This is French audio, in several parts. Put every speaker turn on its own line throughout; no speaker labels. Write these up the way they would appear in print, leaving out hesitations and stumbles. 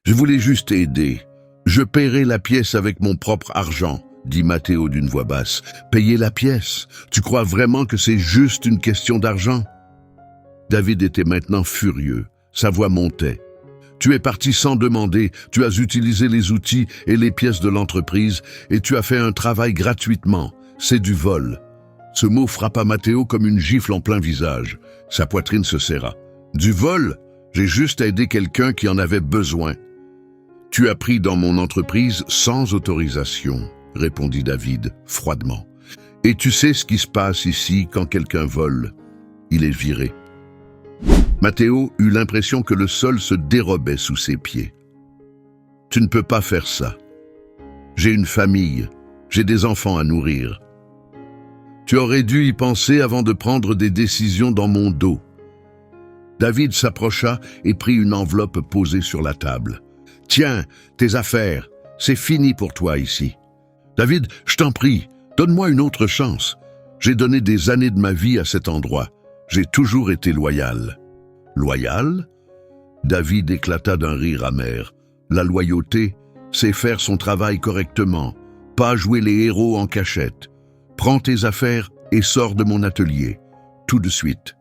Je voulais juste aider. Je paierai la pièce avec mon propre argent, dit Matteo d'une voix basse. Payer la pièce? Tu crois vraiment que c'est juste une question d'argent? David était maintenant furieux. Sa voix montait. Tu es parti sans demander, tu as utilisé les outils et les pièces de l'entreprise et tu as fait un travail gratuitement. C'est du vol. Ce mot frappa Matteo comme une gifle en plein visage. Sa poitrine se serra. Du vol? J'ai juste aidé quelqu'un qui en avait besoin. Tu as pris dans mon entreprise sans autorisation, répondit David froidement. Et tu sais ce qui se passe ici quand quelqu'un vole. Il est viré. Matteo eut l'impression que le sol se dérobait sous ses pieds. Tu ne peux pas faire ça. J'ai une famille, j'ai des enfants à nourrir. Tu aurais dû y penser avant de prendre des décisions dans mon dos. David s'approcha et prit une enveloppe posée sur la table. Tiens, tes affaires, c'est fini pour toi ici. David, je t'en prie, donne-moi une autre chance. J'ai donné des années de ma vie à cet endroit. J'ai toujours été loyal. Loyal? David éclata d'un rire amer. La loyauté, c'est faire son travail correctement, pas jouer les héros en cachette. Prends tes affaires et sors de mon atelier, tout de suite.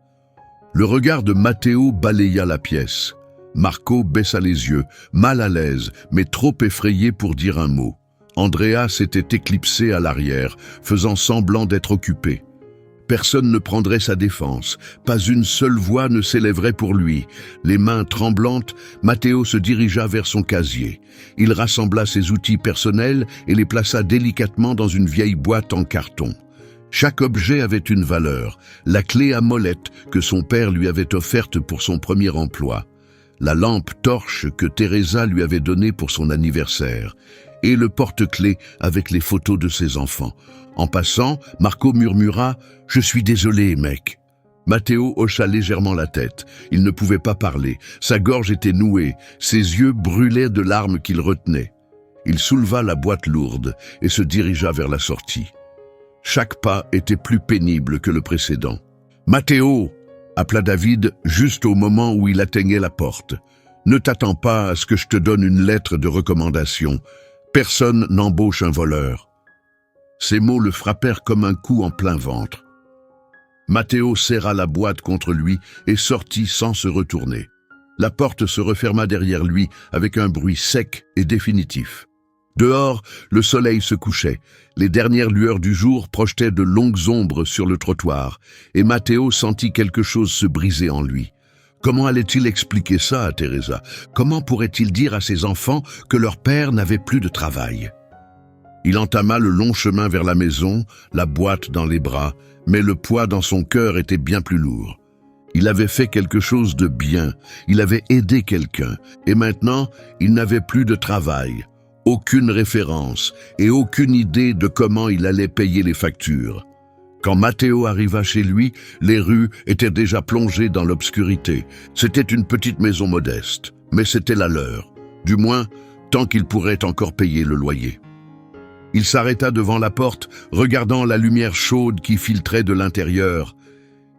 Le regard de Matteo balaya la pièce. Marco baissa les yeux, mal à l'aise, mais trop effrayé pour dire un mot. Andrea s'était éclipsé à l'arrière, faisant semblant d'être occupé. Personne ne prendrait sa défense, pas une seule voix ne s'élèverait pour lui. Les mains tremblantes, Matteo se dirigea vers son casier. Il rassembla ses outils personnels et les plaça délicatement dans une vieille boîte en carton. Chaque objet avait une valeur, la clé à molette que son père lui avait offerte pour son premier emploi, la lampe torche que Teresa lui avait donnée pour son anniversaire, et le porte-clés avec les photos de ses enfants. En passant, Marco murmura « Je suis désolé, mec ». Matteo hocha légèrement la tête. Il ne pouvait pas parler. Sa gorge était nouée. Ses yeux brûlaient de larmes qu'il retenait. Il souleva la boîte lourde et se dirigea vers la sortie. Chaque pas était plus pénible que le précédent. « Matteo !» appela David juste au moment où il atteignait la porte. « Ne t'attends pas à ce que je te donne une lettre de recommandation. Personne n'embauche un voleur. » Ces mots le frappèrent comme un coup en plein ventre. Matteo serra la boîte contre lui et sortit sans se retourner. La porte se referma derrière lui avec un bruit sec et définitif. Dehors, le soleil se couchait. Les dernières lueurs du jour projetaient de longues ombres sur le trottoir, et Matteo sentit quelque chose se briser en lui. Comment allait-il expliquer ça à Teresa? Comment pourrait-il dire à ses enfants que leur père n'avait plus de travail? Il entama le long chemin vers la maison, la boîte dans les bras, mais le poids dans son cœur était bien plus lourd. Il avait fait quelque chose de bien, il avait aidé quelqu'un, et maintenant, il n'avait plus de travail, aucune référence et aucune idée de comment il allait payer les factures. Quand Matteo arriva chez lui, les rues étaient déjà plongées dans l'obscurité. C'était une petite maison modeste, mais c'était la leur, du moins tant qu'il pourrait encore payer le loyer. Il s'arrêta devant la porte, regardant la lumière chaude qui filtrait de l'intérieur.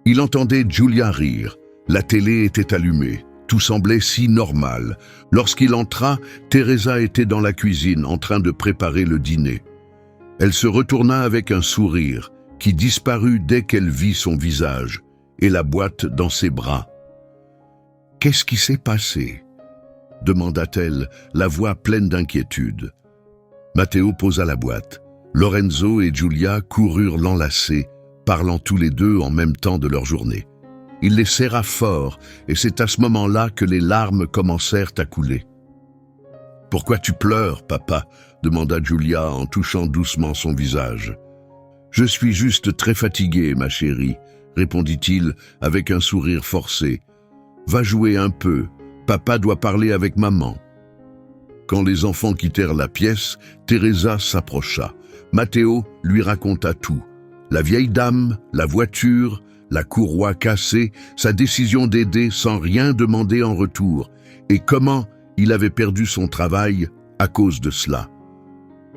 Il entendait Giulia rire. La télé était allumée. Tout semblait si normal. Lorsqu'il entra, Teresa était dans la cuisine en train de préparer le dîner. Elle se retourna avec un sourire qui disparut dès qu'elle vit son visage et la boîte dans ses bras. « Qu'est-ce qui s'est passé ?» demanda-t-elle, la voix pleine d'inquiétude. Matteo posa la boîte. Lorenzo et Giulia coururent l'enlacer, parlant tous les deux en même temps de leur journée. Il les serra fort, et c'est à ce moment-là que les larmes commencèrent à couler. « Pourquoi tu pleures, papa ?» demanda Giulia en touchant doucement son visage. « Je suis juste très fatigué, ma chérie, » répondit-il avec un sourire forcé. « Va jouer un peu, papa doit parler avec maman. » Quand les enfants quittèrent la pièce, Teresa s'approcha. Matteo lui raconta tout. La vieille dame, la voiture, la courroie cassée, sa décision d'aider sans rien demander en retour, et comment il avait perdu son travail à cause de cela.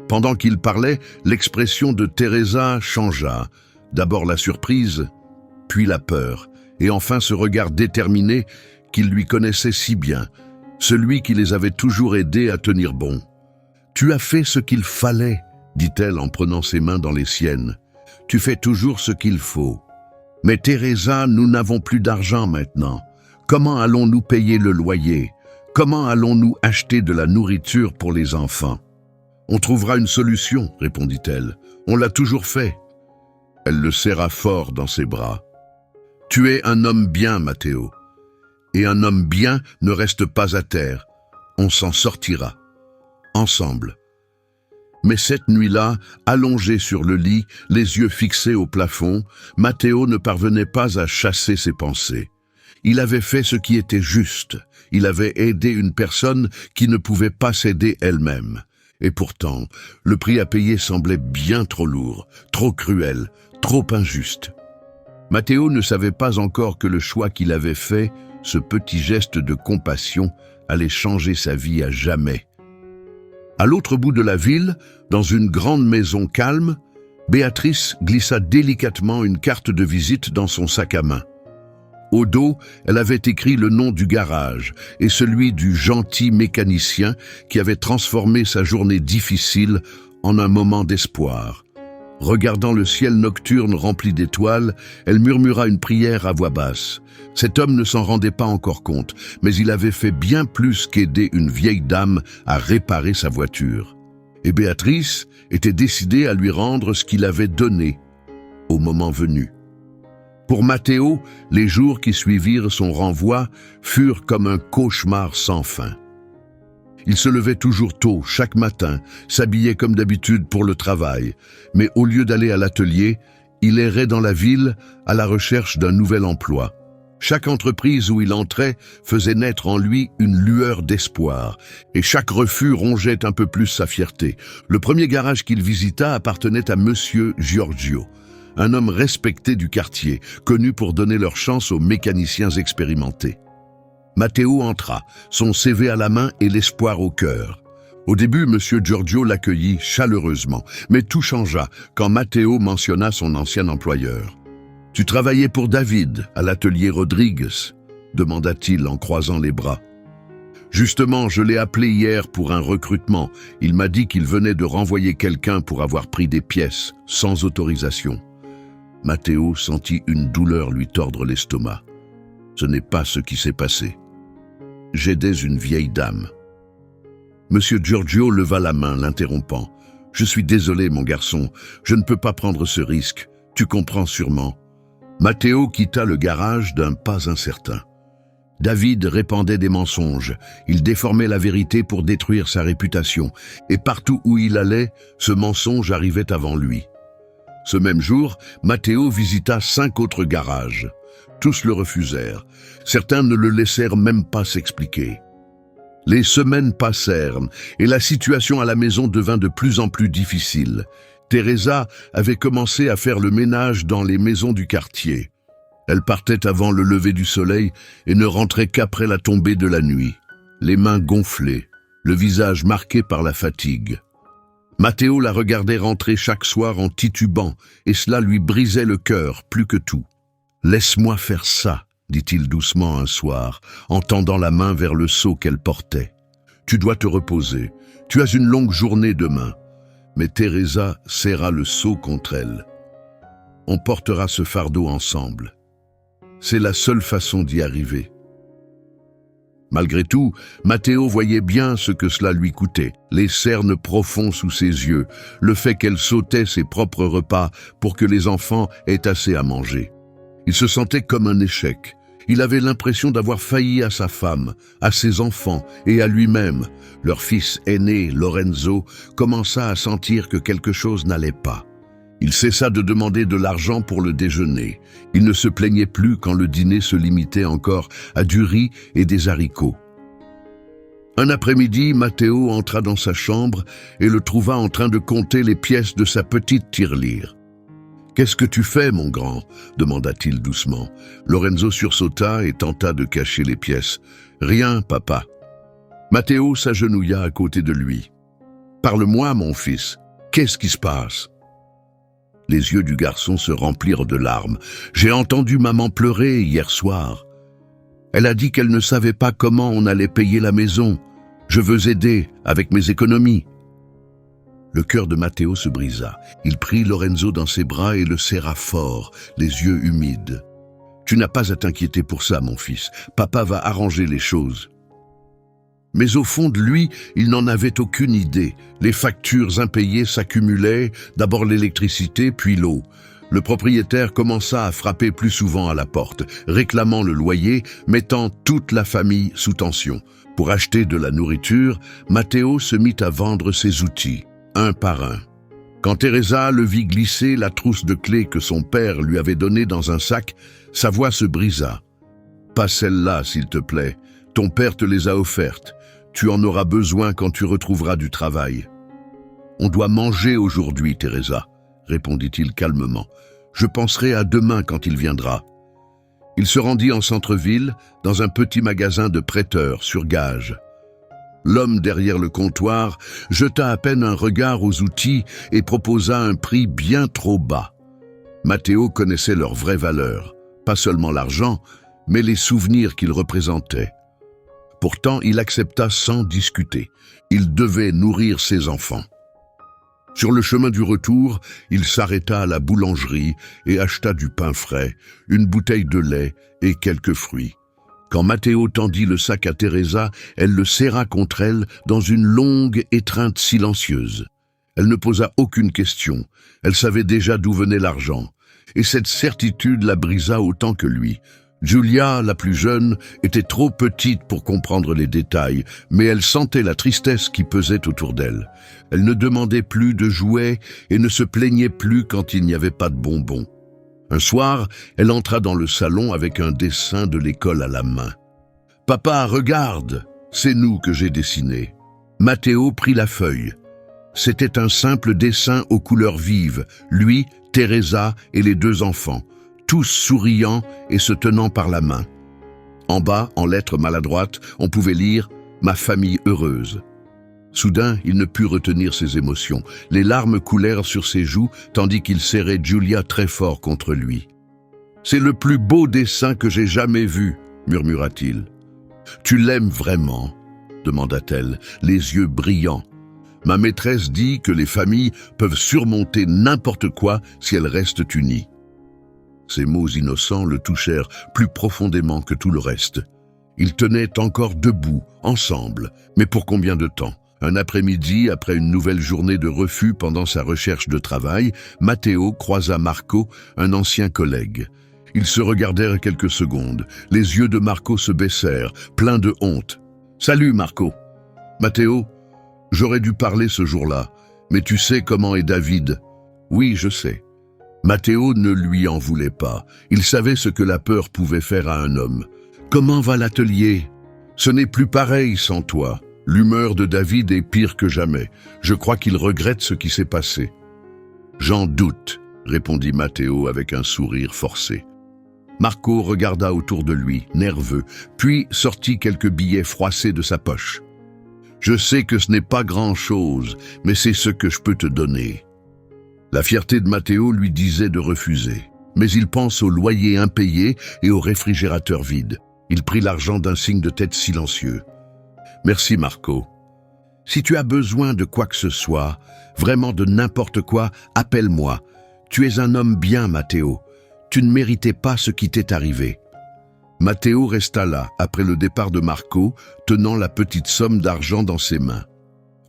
Pendant qu'il parlait, l'expression de Teresa changea. D'abord la surprise, puis la peur, et enfin ce regard déterminé qu'il lui connaissait si bien. celui qui les avait toujours aidés à tenir bon. « Tu as fait ce qu'il fallait, dit-elle en prenant ses mains dans les siennes. Tu fais toujours ce qu'il faut. Mais Teresa, nous n'avons plus d'argent maintenant. Comment allons-nous payer le loyer? Comment allons-nous acheter de la nourriture pour les enfants? On trouvera une solution, répondit-elle. On l'a toujours fait. Elle le serra fort dans ses bras. Tu es un homme bien, Matteo. Et un homme bien ne reste pas à terre. On s'en sortira. Ensemble. Mais cette nuit-là, allongé sur le lit, les yeux fixés au plafond, Matteo ne parvenait pas à chasser ses pensées. Il avait fait ce qui était juste. Il avait aidé une personne qui ne pouvait pas s'aider elle-même. Et pourtant, le prix à payer semblait bien trop lourd, trop cruel, trop injuste. Matteo ne savait pas encore que le choix qu'il avait fait, ce petit geste de compassion, allait changer sa vie à jamais. À l'autre bout de la ville, dans une grande maison calme, Béatrice glissa délicatement une carte de visite dans son sac à main. Au dos, elle avait écrit le nom du garage et celui du gentil mécanicien qui avait transformé sa journée difficile en un moment d'espoir. Regardant le ciel nocturne rempli d'étoiles, elle murmura une prière à voix basse. Cet homme ne s'en rendait pas encore compte, mais il avait fait bien plus qu'aider une vieille dame à réparer sa voiture. Et Béatrice était décidée à lui rendre ce qu'il avait donné, au moment venu. Pour Matteo, les jours qui suivirent son renvoi furent comme un cauchemar sans fin. Il se levait toujours tôt, chaque matin, s'habillait comme d'habitude pour le travail, mais au lieu d'aller à l'atelier, il errait dans la ville à la recherche d'un nouvel emploi. Chaque entreprise où il entrait faisait naître en lui une lueur d'espoir, et chaque refus rongeait un peu plus sa fierté. Le premier garage qu'il visita appartenait à Monsieur Giorgio, un homme respecté du quartier, connu pour donner leur chance aux mécaniciens expérimentés. Matteo entra, son CV à la main et l'espoir au cœur. Au début, M. Giorgio l'accueillit chaleureusement, mais tout changea quand Matteo mentionna son ancien employeur. « Tu travaillais pour David, à l'atelier Rodriguez ?» demanda-t-il en croisant les bras. « Justement, je l'ai appelé hier pour un recrutement. Il m'a dit qu'il venait de renvoyer quelqu'un pour avoir pris des pièces, sans autorisation. » Matteo sentit une douleur lui tordre l'estomac. Ce n'est pas ce qui s'est passé. J'aidais une vieille dame. Monsieur Giorgio leva la main, l'interrompant. « Je suis désolé, mon garçon, je ne peux pas prendre ce risque. Tu comprends sûrement. » Matteo quitta le garage d'un pas incertain. David répandait des mensonges. Il déformait la vérité pour détruire sa réputation. Et partout où il allait, ce mensonge arrivait avant lui. Ce même jour, Matteo visita 5 autres garages. Tous le refusèrent. Certains ne le laissèrent même pas s'expliquer. Les semaines passèrent et la situation à la maison devint de plus en plus difficile. Teresa avait commencé à faire le ménage dans les maisons du quartier. Elle partait avant le lever du soleil et ne rentrait qu'après la tombée de la nuit, les mains gonflées, le visage marqué par la fatigue. Matteo la regardait rentrer chaque soir en titubant et cela lui brisait le cœur plus que tout. « Laisse-moi faire ça », dit-il doucement un soir, en tendant la main vers le seau qu'elle portait. « Tu dois te reposer. Tu as une longue journée demain. » Mais Teresa serra le seau contre elle. « On portera ce fardeau ensemble. C'est la seule façon d'y arriver. » Malgré tout, Matteo voyait bien ce que cela lui coûtait, les cernes profonds sous ses yeux, le fait qu'elle sautait ses propres repas pour que les enfants aient assez à manger. Il se sentait comme un échec. Il avait l'impression d'avoir failli à sa femme, à ses enfants et à lui-même. Leur fils aîné, Lorenzo, commença à sentir que quelque chose n'allait pas. Il cessa de demander de l'argent pour le déjeuner. Il ne se plaignait plus quand le dîner se limitait encore à du riz et des haricots. Un après-midi, Matteo entra dans sa chambre et le trouva en train de compter les pièces de sa petite tirelire. « Qu'est-ce que tu fais, mon grand ?» demanda-t-il doucement. Lorenzo sursauta et tenta de cacher les pièces. « Rien, papa. » Matteo s'agenouilla à côté de lui. « Parle-moi, mon fils. Qu'est-ce qui se passe ?» Les yeux du garçon se remplirent de larmes. « J'ai entendu maman pleurer hier soir. » Elle a dit qu'elle ne savait pas comment on allait payer la maison. Je veux aider avec mes économies. Le cœur de Matteo se brisa. Il prit Lorenzo dans ses bras et le serra fort, les yeux humides. « Tu n'as pas à t'inquiéter pour ça, mon fils. Papa va arranger les choses. » Mais au fond de lui, il n'en avait aucune idée. Les factures impayées s'accumulaient, d'abord l'électricité, puis l'eau. Le propriétaire commença à frapper plus souvent à la porte, réclamant le loyer, mettant toute la famille sous tension. Pour acheter de la nourriture, Matteo se mit à vendre ses outils, un par un. Quand Teresa le vit glisser la trousse de clés que son père lui avait donnée dans un sac, sa voix se brisa. « Pas celle-là, s'il te plaît. Ton père te les a offertes. Tu en auras besoin quand tu retrouveras du travail. »« On doit manger aujourd'hui, Teresa, » répondit-il calmement. « Je penserai à demain quand il viendra. » Il se rendit en centre-ville, dans un petit magasin de prêteurs sur gage. L'homme derrière le comptoir jeta à peine un regard aux outils et proposa un prix bien trop bas. Matteo connaissait leur vraie valeur, pas seulement l'argent, mais les souvenirs qu'ils représentaient. Pourtant, il accepta sans discuter. Il devait nourrir ses enfants. Sur le chemin du retour, il s'arrêta à la boulangerie et acheta du pain frais, une bouteille de lait et quelques fruits. Quand Matteo tendit le sac à Teresa, elle le serra contre elle dans une longue étreinte silencieuse. Elle ne posa aucune question. Elle savait déjà d'où venait l'argent. Et cette certitude la brisa autant que lui. Giulia, la plus jeune, était trop petite pour comprendre les détails, mais elle sentait la tristesse qui pesait autour d'elle. Elle ne demandait plus de jouets et ne se plaignait plus quand il n'y avait pas de bonbons. Un soir, elle entra dans le salon avec un dessin de l'école à la main. « Papa, regarde, c'est nous que j'ai dessiné. » Matteo prit la feuille. C'était un simple dessin aux couleurs vives, lui, Teresa et les deux enfants, tous souriants et se tenant par la main. En bas, en lettres maladroites, on pouvait lire « Ma famille heureuse ». Soudain, il ne put retenir ses émotions. Les larmes coulèrent sur ses joues, tandis qu'il serrait Giulia très fort contre lui. « C'est le plus beau dessin que j'ai jamais vu », murmura-t-il. « Tu l'aimes vraiment ?» demanda-t-elle, les yeux brillants. « Ma maîtresse dit que les familles peuvent surmonter n'importe quoi si elles restent unies. » Ces mots innocents le touchèrent plus profondément que tout le reste. Ils tenaient encore debout, ensemble, mais pour combien de temps? Un après-midi, après une nouvelle journée de refus pendant sa recherche de travail, Matteo croisa Marco, un ancien collègue. Ils se regardèrent quelques secondes. Les yeux de Marco se baissèrent, pleins de honte. « Salut, Marco. »« Matteo, j'aurais dû parler ce jour-là, mais tu sais comment est David. »« Oui, je sais. » Matteo ne lui en voulait pas. Il savait ce que la peur pouvait faire à un homme. « Comment va l'atelier? »« Ce n'est plus pareil sans toi. L'humeur de David est pire que jamais. Je crois qu'il regrette ce qui s'est passé. »« J'en doute, » répondit Matteo avec un sourire forcé. Marco regarda autour de lui, nerveux, puis sortit quelques billets froissés de sa poche. « Je sais que ce n'est pas grand-chose, mais c'est ce que je peux te donner. » La fierté de Matteo lui disait de refuser, mais il pense au loyer impayé et au réfrigérateur vide. Il prit l'argent d'un signe de tête silencieux. « Merci, Marco. Si tu as besoin de quoi que ce soit, vraiment de n'importe quoi, appelle-moi. Tu es un homme bien, Matteo. Tu ne méritais pas ce qui t'est arrivé. » Matteo resta là, après le départ de Marco, tenant la petite somme d'argent dans ses mains.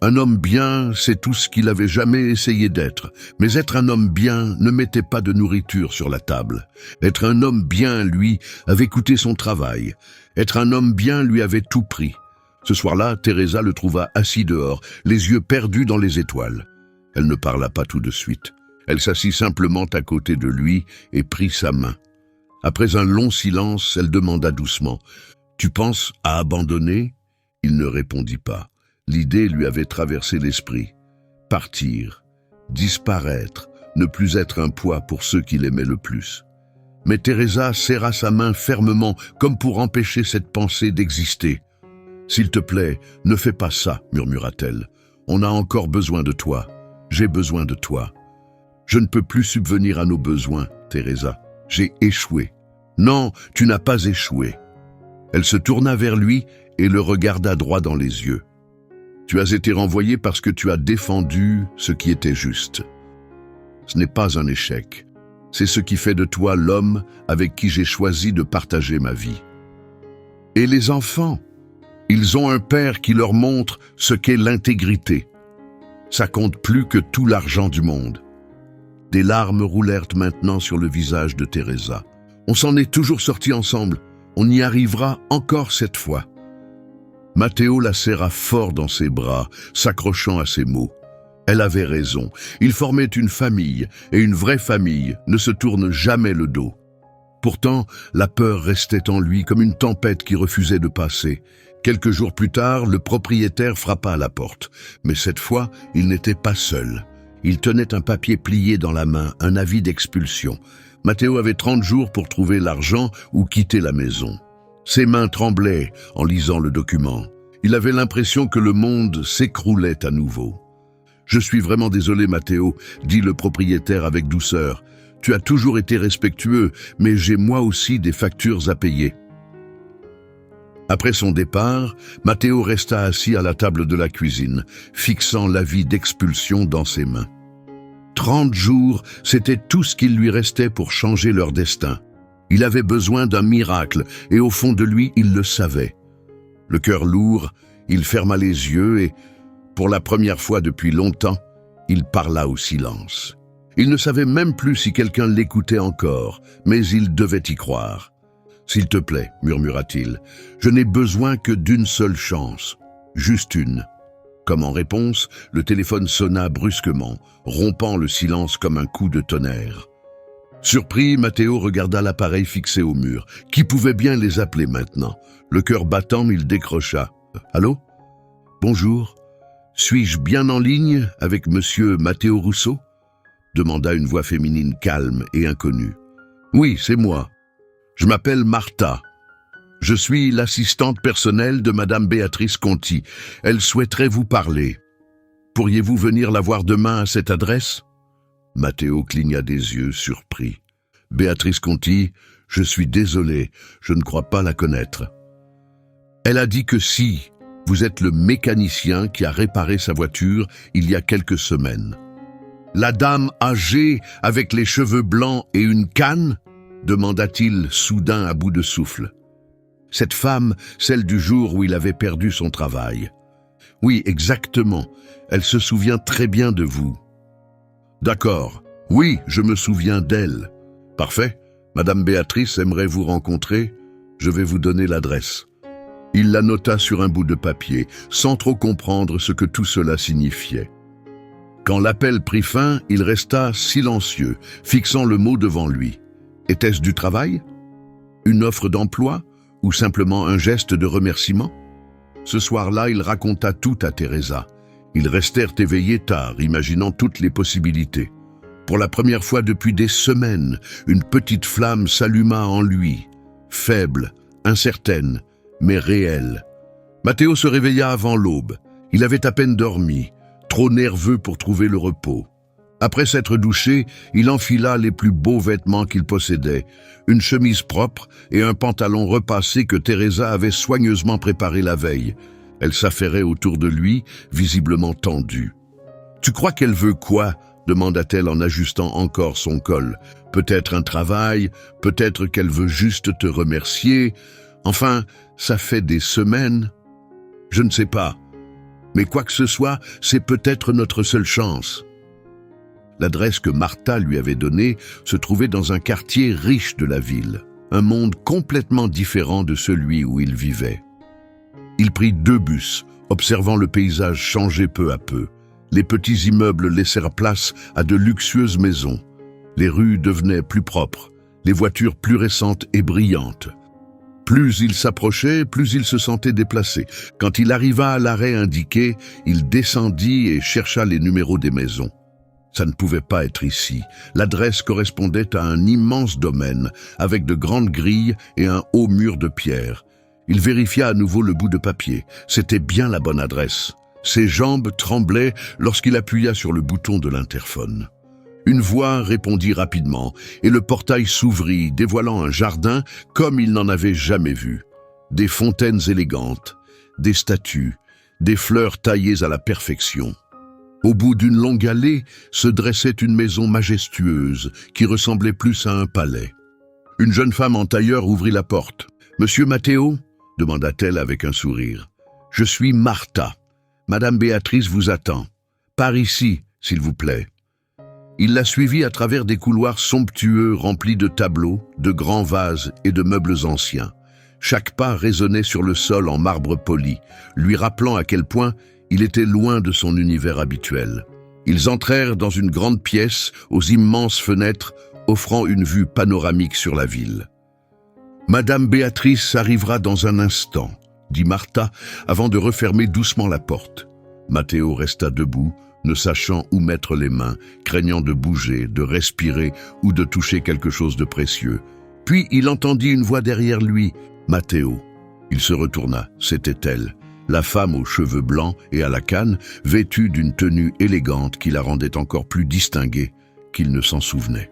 Un homme bien, c'est tout ce qu'il avait jamais essayé d'être. Mais être un homme bien ne mettait pas de nourriture sur la table. Être un homme bien, lui, avait coûté son travail. Être un homme bien lui avait tout pris. Ce soir-là, Teresa le trouva assis dehors, les yeux perdus dans les étoiles. Elle ne parla pas tout de suite. Elle s'assit simplement à côté de lui et prit sa main. Après un long silence, elle demanda doucement « Tu penses à abandonner ?» Il ne répondit pas. L'idée lui avait traversé l'esprit. Partir, disparaître, ne plus être un poids pour ceux qui l'aimaient le plus. Mais Teresa serra sa main fermement, comme pour empêcher cette pensée d'exister. « S'il te plaît, ne fais pas ça, » murmura-t-elle. « On a encore besoin de toi. J'ai besoin de toi. » « Je ne peux plus subvenir à nos besoins, Teresa. J'ai échoué. »« Non, tu n'as pas échoué. » Elle se tourna vers lui et le regarda droit dans les yeux. « Tu as été renvoyé parce que tu as défendu ce qui était juste. Ce n'est pas un échec. C'est ce qui fait de toi l'homme avec qui j'ai choisi de partager ma vie. Et les enfants, ils ont un père qui leur montre ce qu'est l'intégrité. Ça compte plus que tout l'argent du monde. » Des larmes roulèrent maintenant sur le visage de Teresa. On s'en est toujours sortis ensemble. On y arrivera encore cette fois. Matteo la serra fort dans ses bras, s'accrochant à ses mots. Elle avait raison. Ils formaient une famille, et une vraie famille ne se tourne jamais le dos. Pourtant, la peur restait en lui comme une tempête qui refusait de passer. Quelques jours plus tard, le propriétaire frappa à la porte. Mais cette fois, il n'était pas seul. Il tenait un papier plié dans la main, un avis d'expulsion. Matteo avait 30 jours pour trouver l'argent ou quitter la maison. Ses mains tremblaient en lisant le document. Il avait l'impression que le monde s'écroulait à nouveau. « Je suis vraiment désolé, Matteo, » dit le propriétaire avec douceur. « Tu as toujours été respectueux, mais j'ai moi aussi des factures à payer. » Après son départ, Matteo resta assis à la table de la cuisine, fixant l'avis d'expulsion dans ses mains. 30 jours, c'était tout ce qu'il lui restait pour changer leur destin. Il avait besoin d'un miracle, et au fond de lui, il le savait. Le cœur lourd, il ferma les yeux et, pour la première fois depuis longtemps, il parla au silence. Il ne savait même plus si quelqu'un l'écoutait encore, mais il devait y croire. « S'il te plaît, murmura-t-il, je n'ai besoin que d'une seule chance, juste une. » Comme en réponse, le téléphone sonna brusquement, rompant le silence comme un coup de tonnerre. Surpris, Matteo regarda l'appareil fixé au mur. Qui pouvait bien les appeler maintenant? Le cœur battant, il décrocha. « Allô? Bonjour. Suis-je bien en ligne avec monsieur Matteo Russo ?» demanda une voix féminine calme et inconnue. « Oui, c'est moi. Je m'appelle Martha. Je suis l'assistante personnelle de madame Béatrice Conti. Elle souhaiterait vous parler. Pourriez-vous venir la voir demain à cette adresse ?» Matteo cligna des yeux, surpris. « Béatrice Conti, je suis désolé, je ne crois pas la connaître. Elle a dit que si, vous êtes le mécanicien qui a réparé sa voiture il y a quelques semaines. » La dame âgée avec les cheveux blancs et une canne ? Demanda-t-il soudain à bout de souffle. Cette femme, celle du jour où il avait perdu son travail. Oui, exactement. Elle se souvient très bien de vous. D'accord. Oui, je me souviens d'elle. Parfait. Madame Béatrice aimerait vous rencontrer. Je vais vous donner l'adresse. Il la nota sur un bout de papier, sans trop comprendre ce que tout cela signifiait. Quand l'appel prit fin, il resta silencieux, fixant le mot devant lui. Était-ce du travail? Une offre d'emploi? Ou simplement un geste de remerciement? Ce soir-là, il raconta tout à Teresa. Ils restèrent éveillés tard, imaginant toutes les possibilités. Pour la première fois depuis des semaines, une petite flamme s'alluma en lui, faible, incertaine, mais réelle. Matteo se réveilla avant l'aube. Il avait à peine dormi, trop nerveux pour trouver le repos. Après s'être douché, il enfila les plus beaux vêtements qu'il possédait, une chemise propre et un pantalon repassé que Teresa avait soigneusement préparé la veille. Elle s'affairait autour de lui, visiblement tendue. « Tu crois qu'elle veut quoi ?» demanda-t-elle en ajustant encore son col. « Peut-être un travail, peut-être qu'elle veut juste te remercier. Enfin, ça fait des semaines. Je ne sais pas. Mais quoi que ce soit, c'est peut-être notre seule chance. » L'adresse que Martha lui avait donnée se trouvait dans un quartier riche de la ville, un monde complètement différent de celui où il vivait. Il prit 2 bus, observant le paysage changer peu à peu. Les petits immeubles laissèrent place à de luxueuses maisons. Les rues devenaient plus propres, les voitures plus récentes et brillantes. Plus il s'approchait, plus il se sentait déplacé. Quand il arriva à l'arrêt indiqué, il descendit et chercha les numéros des maisons. Ça ne pouvait pas être ici. L'adresse correspondait à un immense domaine, avec de grandes grilles et un haut mur de pierre. Il vérifia à nouveau le bout de papier. C'était bien la bonne adresse. Ses jambes tremblaient lorsqu'il appuya sur le bouton de l'interphone. Une voix répondit rapidement, et le portail s'ouvrit, dévoilant un jardin comme il n'en avait jamais vu. des fontaines élégantes, des statues, des fleurs taillées à la perfection. Au bout d'une longue allée se dressait une maison majestueuse qui ressemblait plus à un palais. Une jeune femme en tailleur ouvrit la porte. « Monsieur Matteo ?» demanda-t-elle avec un sourire. « Je suis Martha. Madame Béatrice vous attend. Par ici, s'il vous plaît. » Il la suivit à travers des couloirs somptueux remplis de tableaux, de grands vases et de meubles anciens. Chaque pas résonnait sur le sol en marbre poli, lui rappelant à quel point il était loin de son univers habituel. Ils entrèrent dans une grande pièce aux immenses fenêtres offrant une vue panoramique sur la ville. « Madame Béatrice arrivera dans un instant », dit Martha avant de refermer doucement la porte. Matteo resta debout, ne sachant où mettre les mains, craignant de bouger, de respirer ou de toucher quelque chose de précieux. Puis il entendit une voix derrière lui. « Matteo ». Il se retourna, c'était elle, la femme aux cheveux blancs et à la canne, vêtue d'une tenue élégante qui la rendait encore plus distinguée qu'il ne s'en souvenait.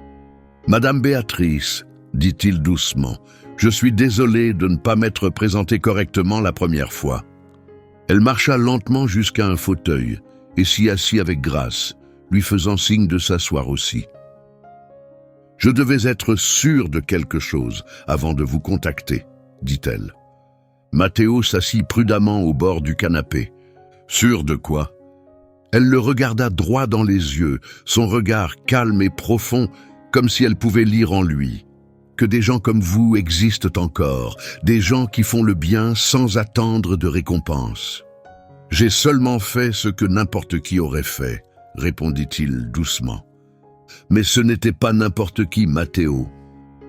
« Madame Béatrice », dit-il doucement, « je suis désolé de ne pas m'être présenté correctement la première fois. » Elle marcha lentement jusqu'à un fauteuil et s'y assit avec grâce, lui faisant signe de s'asseoir aussi. « Je devais être sûr de quelque chose avant de vous contacter, » dit-elle. Matteo s'assit prudemment au bord du canapé. « Sûr de quoi ?» Elle le regarda droit dans les yeux, son regard calme et profond, comme si elle pouvait lire en lui. « Que des gens comme vous existent encore, des gens qui font le bien sans attendre de récompense. » « J'ai seulement fait ce que n'importe qui aurait fait, » répondit-il doucement. « Mais ce n'était pas n'importe qui, Matteo.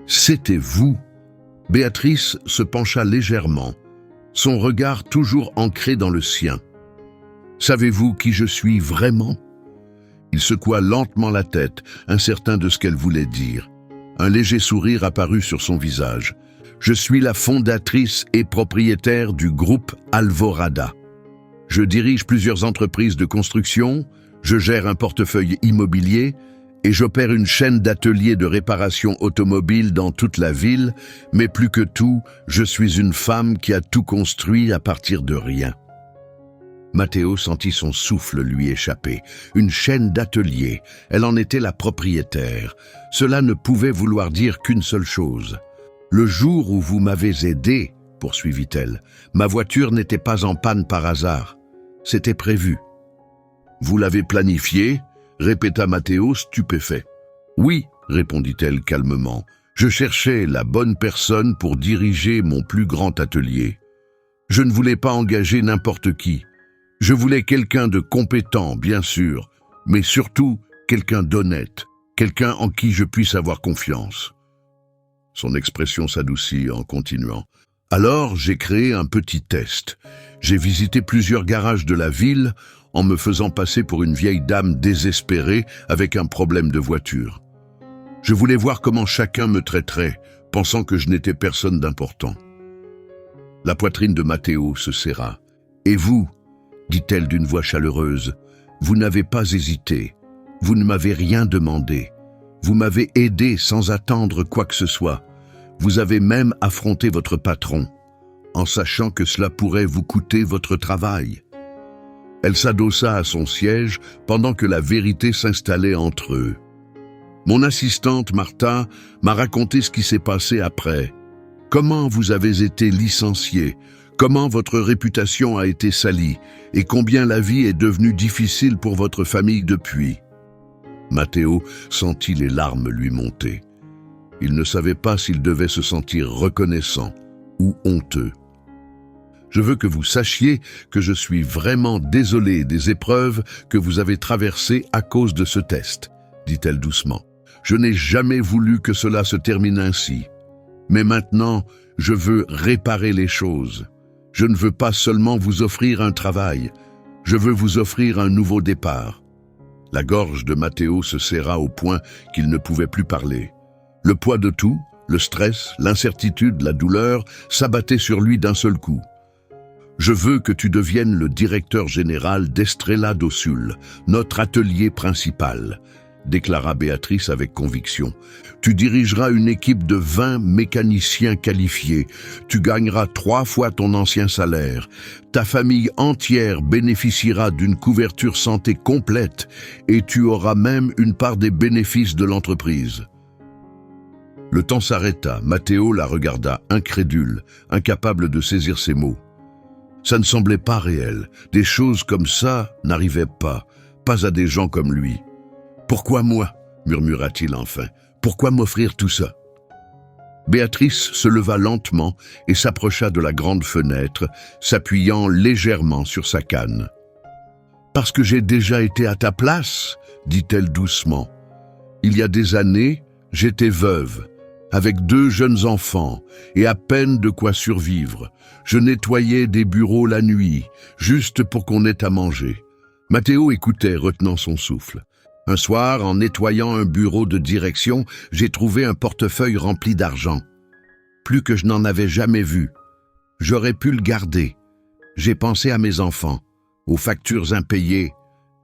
C'était vous. » Béatrice se pencha légèrement, son regard toujours ancré dans le sien. « Savez-vous qui je suis vraiment ?» Il secoua lentement la tête, incertain de ce qu'elle voulait dire. Un léger sourire apparut sur son visage. « Je suis la fondatrice et propriétaire du groupe Alvorada. Je dirige plusieurs entreprises de construction, je gère un portefeuille immobilier et j'opère une chaîne d'ateliers de réparation automobile dans toute la ville, mais plus que tout, je suis une femme qui a tout construit à partir de rien. » Matteo sentit son souffle lui échapper. Une chaîne d'ateliers, elle en était la propriétaire. Cela ne pouvait vouloir dire qu'une seule chose. « Le jour où vous m'avez aidé, » poursuivit-elle, « ma voiture n'était pas en panne par hasard. C'était prévu. »« Vous l'avez planifié ?» répéta Matteo stupéfait. « Oui, » répondit-elle calmement, « je cherchais la bonne personne pour diriger mon plus grand atelier. Je ne voulais pas engager n'importe qui. Je voulais quelqu'un de compétent, bien sûr, mais surtout quelqu'un d'honnête, quelqu'un en qui je puisse avoir confiance. » Son expression s'adoucit en continuant. « Alors, j'ai créé un petit test. J'ai visité plusieurs garages de la ville en me faisant passer pour une vieille dame désespérée avec un problème de voiture. Je voulais voir comment chacun me traiterait, pensant que je n'étais personne d'important. » La poitrine de Matteo se serra. « Et vous ?» dit-elle d'une voix chaleureuse. « Vous n'avez pas hésité. Vous ne m'avez rien demandé. Vous m'avez aidé sans attendre quoi que ce soit. Vous avez même affronté votre patron, en sachant que cela pourrait vous coûter votre travail. » Elle s'adossa à son siège pendant que la vérité s'installait entre eux. « Mon assistante, Martha, m'a raconté ce qui s'est passé après. Comment vous avez été licencié, comment votre réputation a été salie, et combien la vie est devenue difficile pour votre famille depuis. » Matteo sentit les larmes lui monter. Il ne savait pas s'il devait se sentir reconnaissant ou honteux. « Je veux que vous sachiez que je suis vraiment désolé des épreuves que vous avez traversées à cause de ce test, » dit-elle doucement. « Je n'ai jamais voulu que cela se termine ainsi. Mais maintenant, je veux réparer les choses. Je ne veux pas seulement vous offrir un travail, je veux vous offrir un nouveau départ. » La gorge de Matteo se serra au point qu'il ne pouvait plus parler. Le poids de tout, le stress, l'incertitude, la douleur, s'abattaient sur lui d'un seul coup. « Je veux que tu deviennes le directeur général d'Estrella do Sul, notre atelier principal. déclara Béatrice avec conviction. Tu dirigeras une équipe de 20 mécaniciens qualifiés. Tu gagneras 3 fois ton ancien salaire. Ta famille entière bénéficiera d'une couverture santé complète et tu auras même une part des bénéfices de l'entreprise. Le temps s'arrêta. Matteo la regarda, incrédule, incapable de saisir ses mots. Ça ne semblait pas réel. Des choses comme ça n'arrivaient pas à des gens comme lui. « Pourquoi moi ?» murmura-t-il enfin. « Pourquoi m'offrir tout ça ?» Béatrice se leva lentement et s'approcha de la grande fenêtre, s'appuyant légèrement sur sa canne. « Parce que j'ai déjà été à ta place, » dit-elle doucement. « Il y a des années, j'étais veuve, avec 2 jeunes enfants et à peine de quoi survivre. Je nettoyais des bureaux la nuit, juste pour qu'on ait à manger. » Matteo écoutait, retenant son souffle. Un soir, en nettoyant un bureau de direction, j'ai trouvé un portefeuille rempli d'argent. Plus que je n'en avais jamais vu. J'aurais pu le garder. J'ai pensé à mes enfants, aux factures impayées,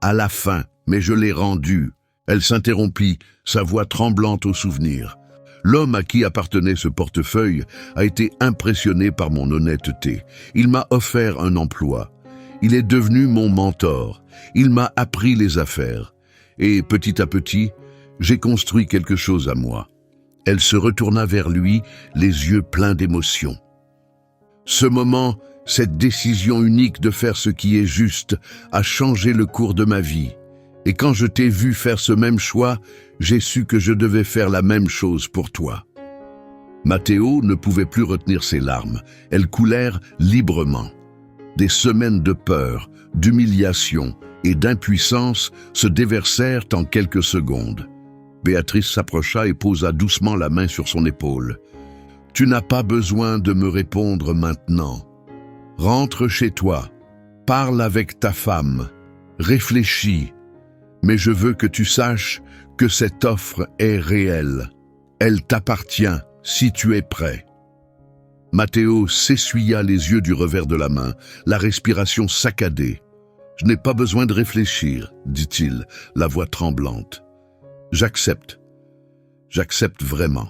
à la faim, mais je l'ai rendu. Elle s'interrompit, sa voix tremblante au souvenir. L'homme à qui appartenait ce portefeuille a été impressionné par mon honnêteté. Il m'a offert un emploi. Il est devenu mon mentor. Il m'a appris les affaires. Et petit à petit, j'ai construit quelque chose à moi. Elle se retourna vers lui, les yeux pleins d'émotion. Ce moment, cette décision unique de faire ce qui est juste, a changé le cours de ma vie. Et quand je t'ai vu faire ce même choix, j'ai su que je devais faire la même chose pour toi. Matteo ne pouvait plus retenir ses larmes. Elles coulèrent librement. Des semaines de peur, d'humiliation et d'impuissance se déversèrent en quelques secondes. Béatrice s'approcha et posa doucement la main sur son épaule. « Tu n'as pas besoin de me répondre maintenant. Rentre chez toi, parle avec ta femme, réfléchis, mais je veux que tu saches que cette offre est réelle. Elle t'appartient si tu es prêt. » Matteo s'essuya les yeux du revers de la main, la respiration saccadée. « Je n'ai pas besoin de réfléchir, » dit-il, la voix tremblante. « J'accepte. J'accepte vraiment. »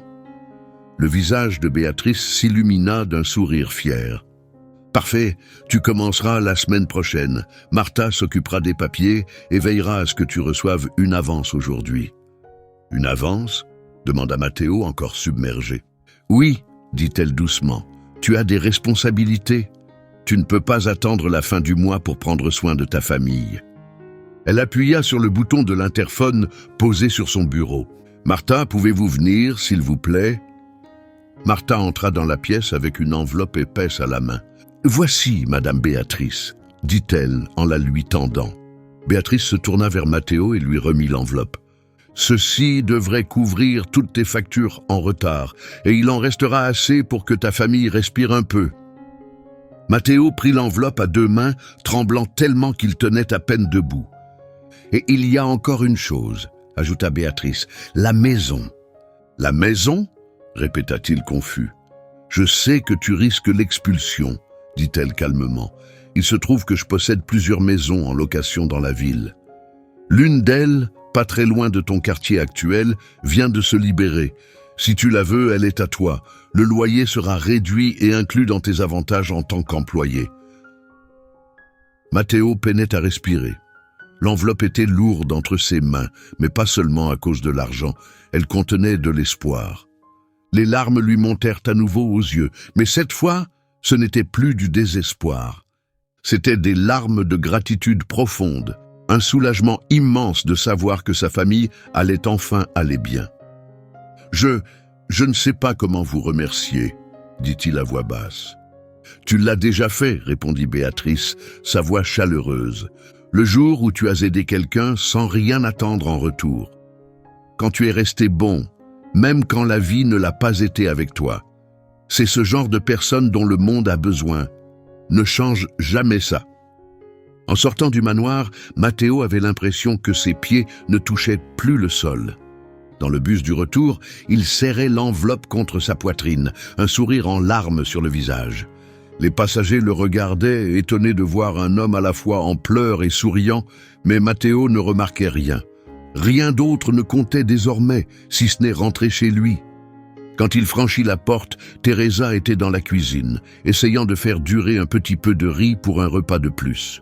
Le visage de Béatrice s'illumina d'un sourire fier. « Parfait, tu commenceras la semaine prochaine. Martha s'occupera des papiers et veillera à ce que tu reçoives une avance aujourd'hui. »« Une avance ?» demanda Matteo, encore submergé. « Oui, » dit-elle doucement. « Tu as des responsabilités. Tu ne peux pas attendre la fin du mois pour prendre soin de ta famille. » Elle appuya sur le bouton de l'interphone posé sur son bureau. « Martha, pouvez-vous venir, s'il vous plaît ?» Martha entra dans la pièce avec une enveloppe épaisse à la main. « Voici, Madame Béatrice, » dit-elle en la lui tendant. Béatrice se tourna vers Matteo et lui remit l'enveloppe. « Ceci devrait couvrir toutes tes factures en retard, et il en restera assez pour que ta famille respire un peu. » Matteo prit l'enveloppe à 2 mains, tremblant tellement qu'il tenait à peine debout. « Et il y a encore une chose, » ajouta Béatrice, « la maison. »« La maison ?» répéta-t-il confus. « Je sais que tu risques l'expulsion, » dit-elle calmement. « Il se trouve que je possède plusieurs maisons en location dans la ville. L'une d'elles, pas très loin de ton quartier actuel, vient de se libérer. Si tu la veux, elle est à toi. Le loyer sera réduit et inclus dans tes avantages en tant qu'employé. » Matteo peinait à respirer. L'enveloppe était lourde entre ses mains, mais pas seulement à cause de l'argent. Elle contenait de l'espoir. Les larmes lui montèrent à nouveau aux yeux, mais cette fois, ce n'était plus du désespoir. C'étaient des larmes de gratitude profonde, un soulagement immense de savoir que sa famille allait enfin aller bien. « Je ne sais pas comment vous remercier, » dit-il à voix basse. « Tu l'as déjà fait, » répondit Béatrice, sa voix chaleureuse. « Le jour où tu as aidé quelqu'un sans rien attendre en retour. Quand tu es resté bon, même quand la vie ne l'a pas été avec toi. C'est ce genre de personne dont le monde a besoin. Ne change jamais ça. » En sortant du manoir, Matteo avait l'impression que ses pieds ne touchaient plus le sol. Dans le bus du retour, il serrait l'enveloppe contre sa poitrine, un sourire en larmes sur le visage. Les passagers le regardaient, étonnés de voir un homme à la fois en pleurs et souriant, mais Matteo ne remarquait rien. Rien d'autre ne comptait désormais, si ce n'est rentrer chez lui. Quand il franchit la porte, Teresa était dans la cuisine, essayant de faire durer un petit peu de riz pour un repas de plus.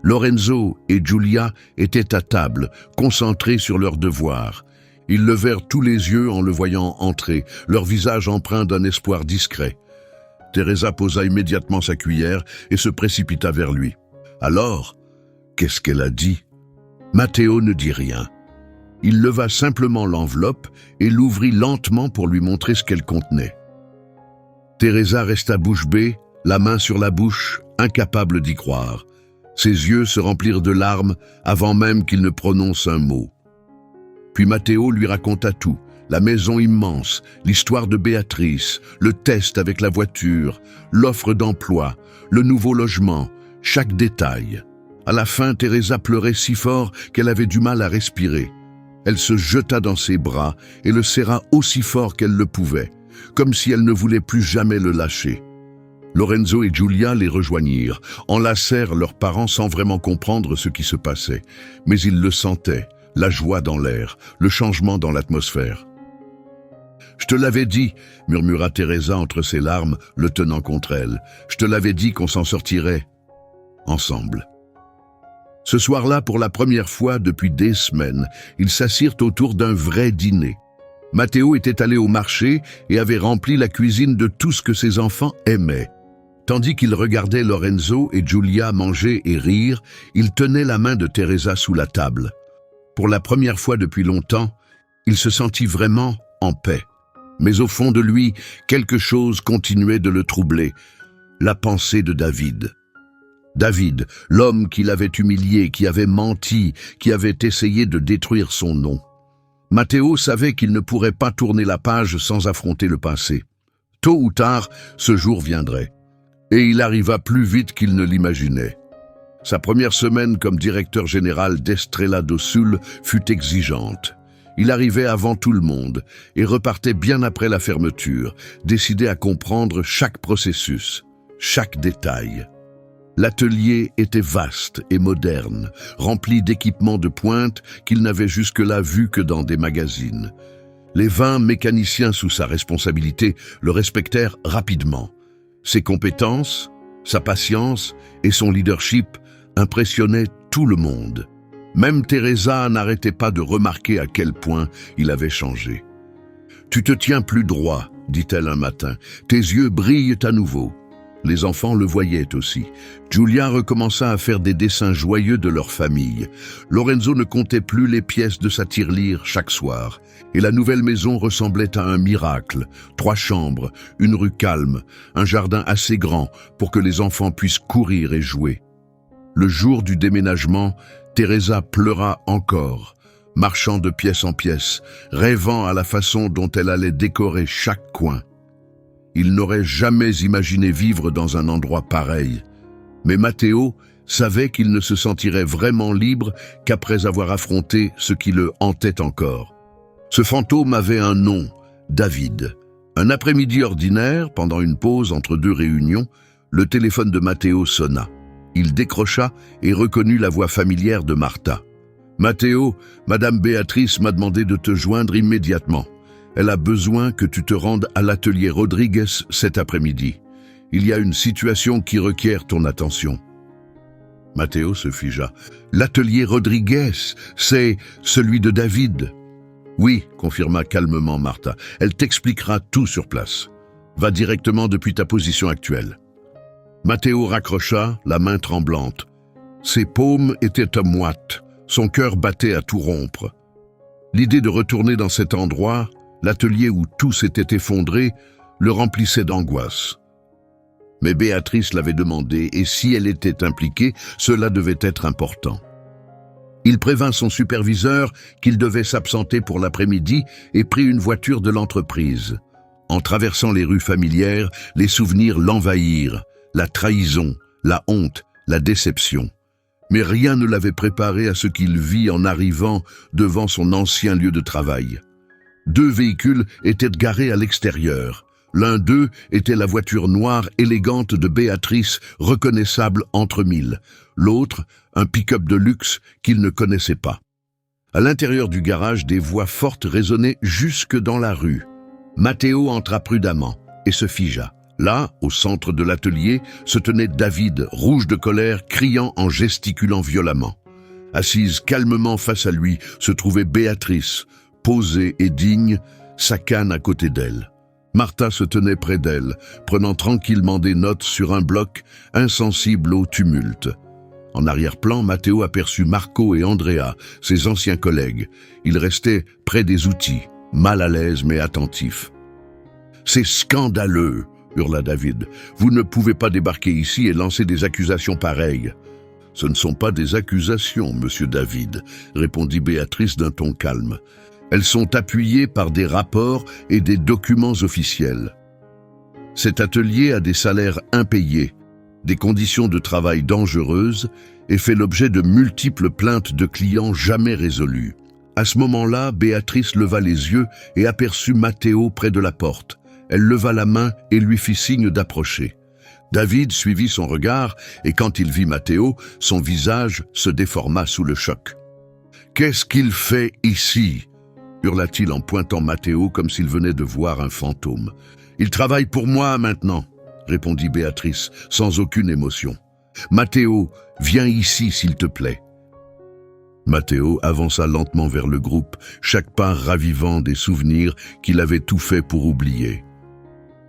Lorenzo et Giulia étaient à table, concentrés sur leurs devoirs. Ils levèrent tous les yeux en le voyant entrer, leur visage empreint d'un espoir discret. Teresa posa immédiatement sa cuillère et se précipita vers lui. Alors, qu'est-ce qu'elle a dit? Matteo ne dit rien. Il leva simplement l'enveloppe et l'ouvrit lentement pour lui montrer ce qu'elle contenait. Teresa resta bouche bée, la main sur la bouche, incapable d'y croire. Ses yeux se remplirent de larmes avant même qu'il ne prononce un mot. Puis Matteo lui raconta tout, la maison immense, l'histoire de Béatrice, le test avec la voiture, l'offre d'emploi, le nouveau logement, chaque détail. À la fin, Teresa pleurait si fort qu'elle avait du mal à respirer. Elle se jeta dans ses bras et le serra aussi fort qu'elle le pouvait, comme si elle ne voulait plus jamais le lâcher. Lorenzo et Giulia les rejoignirent, enlacèrent leurs parents sans vraiment comprendre ce qui se passait. Mais ils le sentaient, la joie dans l'air, le changement dans l'atmosphère. « Je te l'avais dit », murmura Teresa entre ses larmes, le tenant contre elle. « Je te l'avais dit qu'on s'en sortirait ensemble. » Ce soir-là, pour la première fois depuis des semaines, ils s'assirent autour d'un vrai dîner. Matteo était allé au marché et avait rempli la cuisine de tout ce que ses enfants aimaient. Tandis qu'il regardait Lorenzo et Giulia manger et rire, il tenait la main de Teresa sous la table. Pour la première fois depuis longtemps, il se sentit vraiment en paix. Mais au fond de lui, quelque chose continuait de le troubler, la pensée de David. David, l'homme qui l'avait humilié, qui avait menti, qui avait essayé de détruire son nom. Matteo savait qu'il ne pourrait pas tourner la page sans affronter le passé. Tôt ou tard, ce jour viendrait. Et il arriva plus vite qu'il ne l'imaginait. Sa première semaine comme directeur général d'Estrella do Sul fut exigeante. Il arrivait avant tout le monde et repartait bien après la fermeture, décidé à comprendre chaque processus, chaque détail. L'atelier était vaste et moderne, rempli d'équipements de pointe qu'il n'avait jusque-là vus que dans des magazines. Les 20 mécaniciens sous sa responsabilité le respectèrent rapidement. Ses compétences, sa patience et son leadership impressionnaient tout le monde. Même Teresa n'arrêtait pas de remarquer à quel point il avait changé. « Tu te tiens plus droit », dit-elle un matin. « Tes yeux brillent à nouveau. » Les enfants le voyaient aussi. Giulia recommença à faire des dessins joyeux de leur famille. Lorenzo ne comptait plus les pièces de sa tirelire chaque soir. Et la nouvelle maison ressemblait à un miracle. 3 chambres, une rue calme, un jardin assez grand pour que les enfants puissent courir et jouer. Le jour du déménagement, Teresa pleura encore, marchant de pièce en pièce, rêvant à la façon dont elle allait décorer chaque coin. Il n'aurait jamais imaginé vivre dans un endroit pareil. Mais Matteo savait qu'il ne se sentirait vraiment libre qu'après avoir affronté ce qui le hantait encore. Ce fantôme avait un nom, David. Un après-midi ordinaire, pendant une pause entre 2 réunions, le téléphone de Matteo sonna. Il décrocha et reconnut la voix familière de Martha. « Matteo, Madame Béatrice m'a demandé de te joindre immédiatement. Elle a besoin que tu te rendes à l'atelier Rodriguez cet après-midi. Il y a une situation qui requiert ton attention. » Matteo se figea. « L'atelier Rodriguez, c'est celui de David. » « Oui, » confirma calmement Martha. « Elle t'expliquera tout sur place. Va directement depuis ta position actuelle. » Matteo raccrocha, la main tremblante. Ses paumes étaient à moite, son cœur battait à tout rompre. L'idée de retourner dans cet endroit, l'atelier où tout s'était effondré, le remplissait d'angoisse. Mais Béatrice l'avait demandé, et si elle était impliquée, cela devait être important. Il prévint son superviseur qu'il devait s'absenter pour l'après-midi et prit une voiture de l'entreprise. En traversant les rues familières, les souvenirs l'envahirent, la trahison, la honte, la déception. Mais rien ne l'avait préparé à ce qu'il vit en arrivant devant son ancien lieu de travail. 2 véhicules étaient garés à l'extérieur. L'un d'eux était la voiture noire élégante de Béatrice, reconnaissable entre mille. L'autre, un pick-up de luxe qu'il ne connaissait pas. À l'intérieur du garage, des voix fortes résonnaient jusque dans la rue. Matteo entra prudemment et se figea. Là, au centre de l'atelier, se tenait David, rouge de colère, criant en gesticulant violemment. Assise calmement face à lui, se trouvait Béatrice, posée et digne, sa canne à côté d'elle. Martha se tenait près d'elle, prenant tranquillement des notes sur un bloc, insensible au tumulte. En arrière-plan, Matteo aperçut Marco et Andrea, ses anciens collègues. Ils restaient près des outils, mal à l'aise mais attentifs. « C'est scandaleux !» hurla David. « Vous ne pouvez pas débarquer ici et lancer des accusations pareilles. »« Ce ne sont pas des accusations, monsieur David, » répondit Béatrice d'un ton calme. « Elles sont appuyées par des rapports et des documents officiels. Cet atelier a des salaires impayés, des conditions de travail dangereuses et fait l'objet de multiples plaintes de clients jamais résolues. » À ce moment-là, Béatrice leva les yeux et aperçut Matteo près de la porte. Elle leva la main et lui fit signe d'approcher. David suivit son regard et quand il vit Matteo, son visage se déforma sous le choc. « Qu'est-ce qu'il fait ici ?» hurla-t-il en pointant Matteo comme s'il venait de voir un fantôme. « Il travaille pour moi maintenant », répondit Béatrice sans aucune émotion. « Matteo, viens ici s'il te plaît. » Matteo avança lentement vers le groupe, chaque pas ravivant des souvenirs qu'il avait tout fait pour oublier.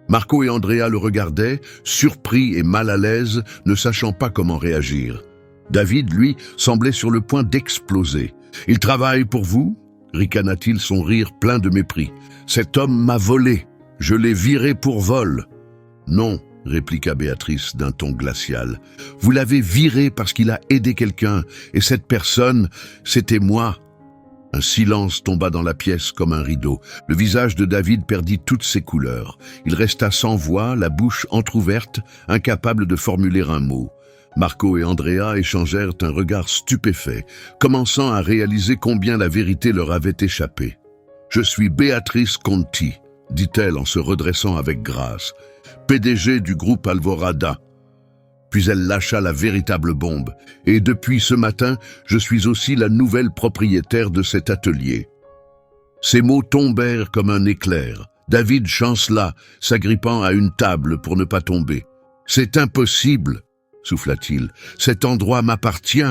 Marco et Andrea le regardaient, surpris et mal à l'aise, ne sachant pas comment réagir. David, lui, semblait sur le point d'exploser. « Il travaille pour vous ?» ricana-t-il, son rire plein de mépris. « Cet homme m'a volé. Je l'ai viré pour vol. » « Non, » répliqua Béatrice d'un ton glacial. « Vous l'avez viré parce qu'il a aidé quelqu'un, et cette personne, c'était moi. » Un silence tomba dans la pièce comme un rideau. Le visage de David perdit toutes ses couleurs. Il resta sans voix, la bouche entr'ouverte, incapable de formuler un mot. Marco et Andrea échangèrent un regard stupéfait, commençant à réaliser combien la vérité leur avait échappé. « Je suis Béatrice Conti », dit-elle en se redressant avec grâce, « PDG du groupe Alvorada. » Puis elle lâcha la véritable bombe. « Et depuis ce matin, je suis aussi la nouvelle propriétaire de cet atelier. » Ces mots tombèrent comme un éclair. David chancela, s'agrippant à une table pour ne pas tomber. « C'est impossible !» souffla-t-il. « Cet endroit m'appartient. »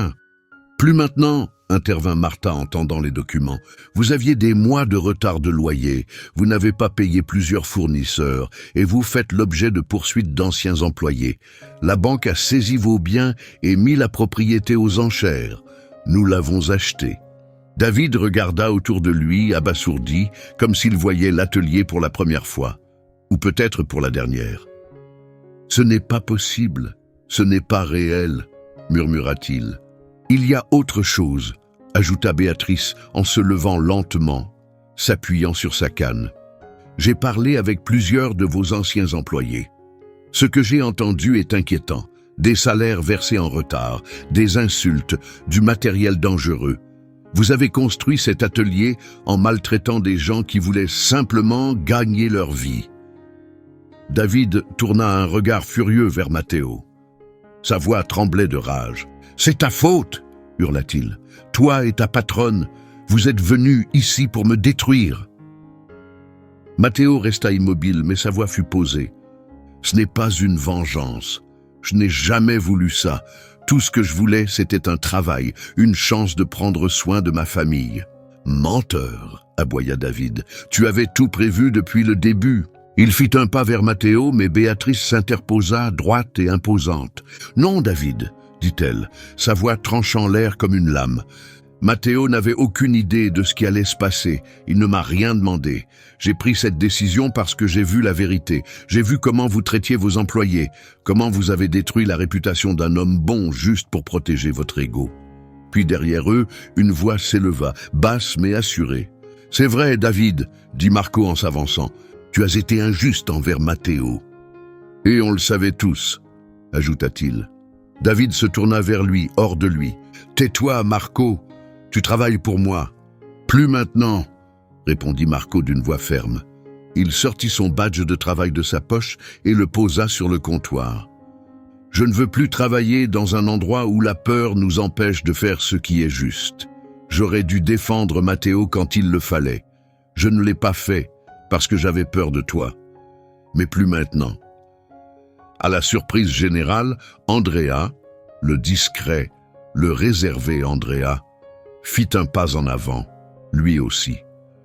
« Plus maintenant !» intervint Martha en tendant les documents. « Vous aviez des mois de retard de loyer, vous n'avez pas payé plusieurs fournisseurs et vous faites l'objet de poursuites d'anciens employés. La banque a saisi vos biens et mis la propriété aux enchères. Nous l'avons acheté. » David regarda autour de lui, abasourdi, comme s'il voyait l'atelier pour la première fois, ou peut-être pour la dernière. « Ce n'est pas possible, ce n'est pas réel, » murmura-t-il. « Il y a autre chose, » ajouta Béatrice en se levant lentement, s'appuyant sur sa canne. « J'ai parlé avec plusieurs de vos anciens employés. Ce que j'ai entendu est inquiétant. Des salaires versés en retard, des insultes, du matériel dangereux. Vous avez construit cet atelier en maltraitant des gens qui voulaient simplement gagner leur vie. » David tourna un regard furieux vers Matteo. Sa voix tremblait de rage. « C'est ta faute !» hurla-t-il. « Toi et ta patronne, vous êtes venus ici pour me détruire. » Matteo resta immobile, mais sa voix fut posée. « Ce n'est pas une vengeance. Je n'ai jamais voulu ça. Tout ce que je voulais, c'était un travail, une chance de prendre soin de ma famille. »« Menteur !» aboya David. « Tu avais tout prévu depuis le début. » Il fit un pas vers Matteo, mais Béatrice s'interposa, droite et imposante. « Non, David !» dit-elle, sa voix tranchant l'air comme une lame. « Matteo n'avait aucune idée de ce qui allait se passer. Il ne m'a rien demandé. J'ai pris cette décision parce que j'ai vu la vérité. J'ai vu comment vous traitiez vos employés, comment vous avez détruit la réputation d'un homme bon juste pour protéger votre ego. » Puis derrière eux, une voix s'éleva, basse mais assurée. « C'est vrai, David, » dit Marco en s'avançant. « Tu as été injuste envers Matteo. »« Et on le savait tous, » ajouta-t-il. David se tourna vers lui, hors de lui. « Tais-toi, Marco, tu travailles pour moi. »« Plus maintenant, » répondit Marco d'une voix ferme. Il sortit son badge de travail de sa poche et le posa sur le comptoir. « Je ne veux plus travailler dans un endroit où la peur nous empêche de faire ce qui est juste. J'aurais dû défendre Matteo quand il le fallait. Je ne l'ai pas fait parce que j'avais peur de toi. Mais plus maintenant. À la surprise générale, Andrea, le discret, le réservé Andrea, fit un pas en avant, lui aussi.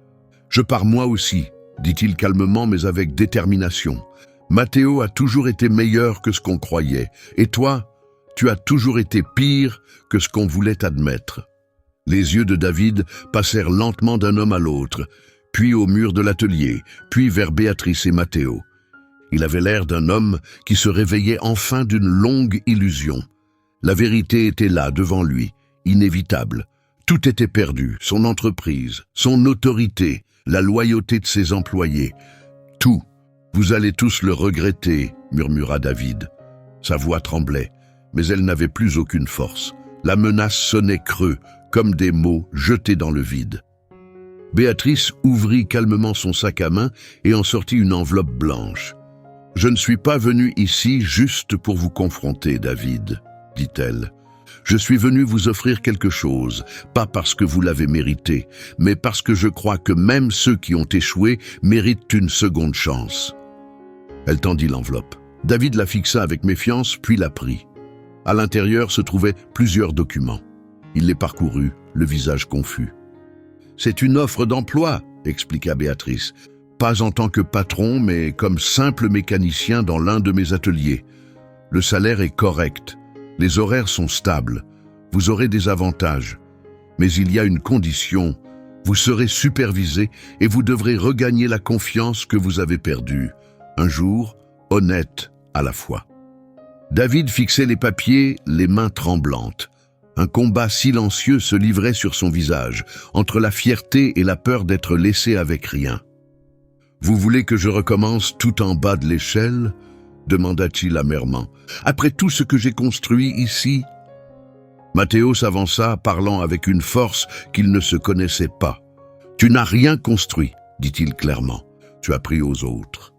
« Je pars moi aussi », dit-il calmement mais avec détermination. « Matteo a toujours été meilleur que ce qu'on croyait, et toi, tu as toujours été pire que ce qu'on voulait admettre. » Les yeux de David passèrent lentement d'un homme à l'autre, puis au mur de l'atelier, puis vers Béatrice et Matteo. Il avait l'air d'un homme qui se réveillait enfin d'une longue illusion. La vérité était là, devant lui, inévitable. Tout était perdu, son entreprise, son autorité, la loyauté de ses employés. Tout. « Vous allez tous le regretter », murmura David. Sa voix tremblait, mais elle n'avait plus aucune force. La menace sonnait creux, comme des mots jetés dans le vide. Béatrice ouvrit calmement son sac à main et en sortit une enveloppe blanche. « Je ne suis pas venue ici juste pour vous confronter, David, » dit-elle. « Je suis venue vous offrir quelque chose, pas parce que vous l'avez mérité, mais parce que je crois que même ceux qui ont échoué méritent une seconde chance. » Elle tendit l'enveloppe. David la fixa avec méfiance, puis la prit. À l'intérieur se trouvaient plusieurs documents. Il les parcourut, le visage confus. « C'est une offre d'emploi, » expliqua Béatrice. « Pas en tant que patron, mais comme simple mécanicien dans l'un de mes ateliers. Le salaire est correct. Les horaires sont stables. Vous aurez des avantages. Mais il y a une condition. Vous serez supervisé et vous devrez regagner la confiance que vous avez perdue. Un jour, honnête à la fois. » David fixait les papiers, les mains tremblantes. Un combat silencieux se livrait sur son visage, entre la fierté et la peur d'être laissé avec rien. « Vous voulez que je recommence tout en bas de l'échelle ?» demanda-t-il amèrement. « Après tout ce que j'ai construit ici ?» Matteo s'avança, parlant avec une force qu'il ne se connaissait pas. « Tu n'as rien construit, dit-il clairement. Tu as pris aux autres.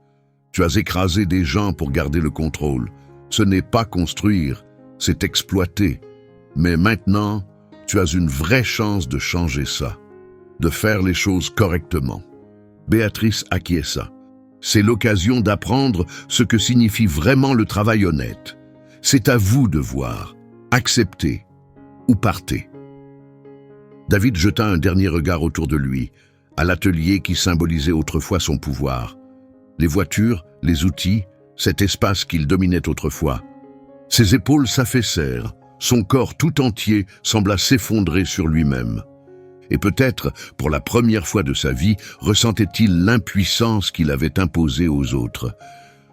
Tu as écrasé des gens pour garder le contrôle. Ce n'est pas construire, c'est exploiter. Mais maintenant, tu as une vraie chance de changer ça, de faire les choses correctement. » Béatrice acquiesça. C'est l'occasion d'apprendre ce que signifie vraiment le travail honnête. C'est à vous de voir. Acceptez ou partez. David jeta un dernier regard autour de lui, à l'atelier qui symbolisait autrefois son pouvoir. Les voitures, les outils, cet espace qu'il dominait autrefois. Ses épaules s'affaissèrent, son corps tout entier sembla s'effondrer sur lui-même. Et peut-être, pour la première fois de sa vie, ressentait-il l'impuissance qu'il avait imposée aux autres.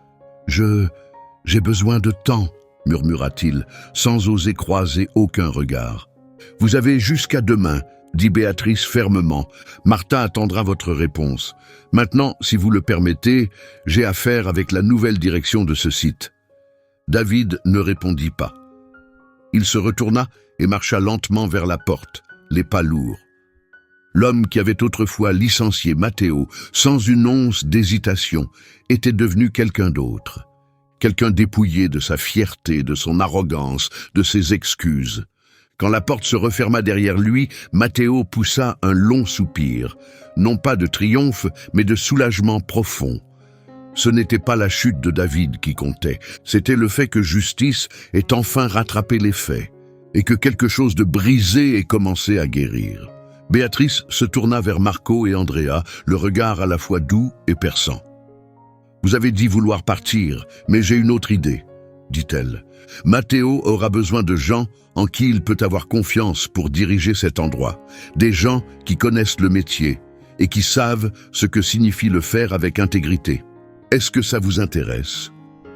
« J'ai besoin de temps, » murmura-t-il, sans oser croiser aucun regard. « Vous avez jusqu'à demain, » dit Béatrice fermement. « Martha attendra votre réponse. Maintenant, si vous le permettez, j'ai affaire avec la nouvelle direction de ce site. » David ne répondit pas. Il se retourna et marcha lentement vers la porte, les pas lourds. L'homme qui avait autrefois licencié Matteo, sans une once d'hésitation, était devenu quelqu'un d'autre. Quelqu'un dépouillé de sa fierté, de son arrogance, de ses excuses. Quand la porte se referma derrière lui, Matteo poussa un long soupir, non pas de triomphe, mais de soulagement profond. Ce n'était pas la chute de David qui comptait, c'était le fait que justice ait enfin rattrapé les faits, et que quelque chose de brisé ait commencé à guérir. Béatrice se tourna vers Marco et Andrea, le regard à la fois doux et perçant. « Vous avez dit vouloir partir, mais j'ai une autre idée, » dit-elle. « Matteo aura besoin de gens en qui il peut avoir confiance pour diriger cet endroit, des gens qui connaissent le métier et qui savent ce que signifie le faire avec intégrité. Est-ce que ça vous intéresse ?»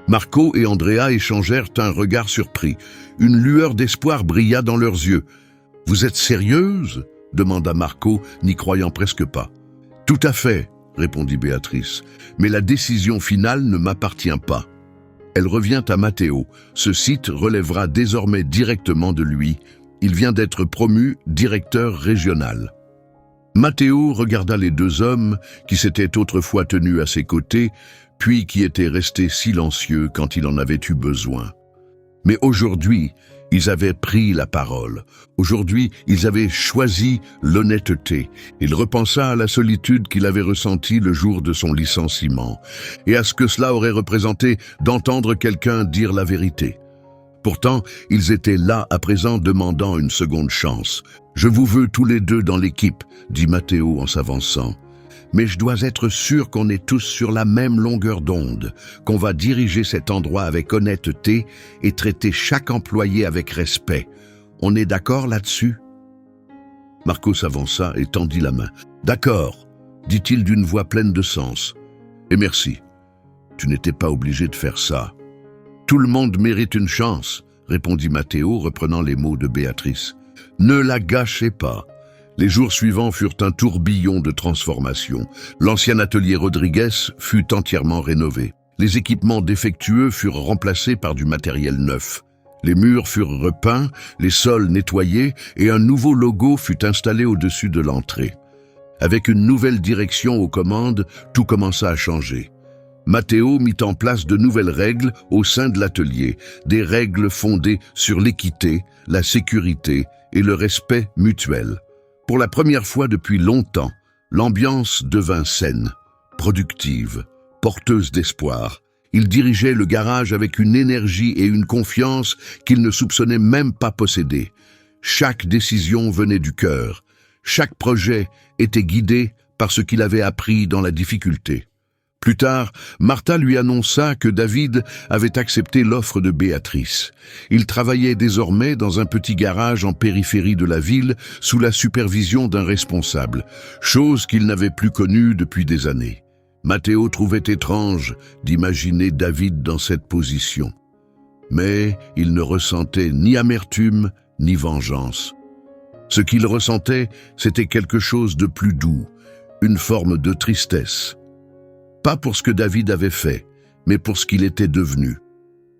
Marco et Andrea échangèrent un regard surpris. Une lueur d'espoir brilla dans leurs yeux. « Vous êtes sérieuse ?» demanda Marco, n'y croyant presque pas. « Tout à fait, » répondit Béatrice, « mais la décision finale ne m'appartient pas. Elle revient à Matteo. Ce site relèvera désormais directement de lui. Il vient d'être promu directeur régional. » Matteo regarda les deux hommes qui s'étaient autrefois tenus à ses côtés, puis qui étaient restés silencieux quand il en avait eu besoin. Mais aujourd'hui, Ils avaient pris la parole. Aujourd'hui, ils avaient choisi l'honnêteté. Il repensa à la solitude qu'il avait ressentie le jour de son licenciement, et à ce que cela aurait représenté d'entendre quelqu'un dire la vérité. Pourtant, ils étaient là à présent demandant une seconde chance. « Je vous veux tous les deux dans l'équipe », dit Matteo en s'avançant. « Mais je dois être sûr qu'on est tous sur la même longueur d'onde, qu'on va diriger cet endroit avec honnêteté et traiter chaque employé avec respect. On est d'accord là-dessus ?» Marco s'avança et tendit la main. « D'accord », dit-il d'une voix pleine de sens. « Et merci. Tu n'étais pas obligé de faire ça. » « Tout le monde mérite une chance, » répondit Matteo, reprenant les mots de Béatrice. « Ne la gâchez pas. » Les jours suivants furent un tourbillon de transformation. L'ancien atelier Rodriguez fut entièrement rénové. Les équipements défectueux furent remplacés par du matériel neuf. Les murs furent repeints, les sols nettoyés et un nouveau logo fut installé au-dessus de l'entrée. Avec une nouvelle direction aux commandes, tout commença à changer. Matteo mit en place de nouvelles règles au sein de l'atelier, des règles fondées sur l'équité, la sécurité et le respect mutuel. Pour la première fois depuis longtemps, l'ambiance devint saine, productive, porteuse d'espoir. Il dirigeait le garage avec une énergie et une confiance qu'il ne soupçonnait même pas posséder. Chaque décision venait du cœur. Chaque projet était guidé par ce qu'il avait appris dans la difficulté. Plus tard, Martha lui annonça que David avait accepté l'offre de Béatrice. Il travaillait désormais dans un petit garage en périphérie de la ville sous la supervision d'un responsable, chose qu'il n'avait plus connue depuis des années. Matteo trouvait étrange d'imaginer David dans cette position. Mais il ne ressentait ni amertume ni vengeance. Ce qu'il ressentait, c'était quelque chose de plus doux, une forme de tristesse. Pas pour ce que David avait fait, mais pour ce qu'il était devenu,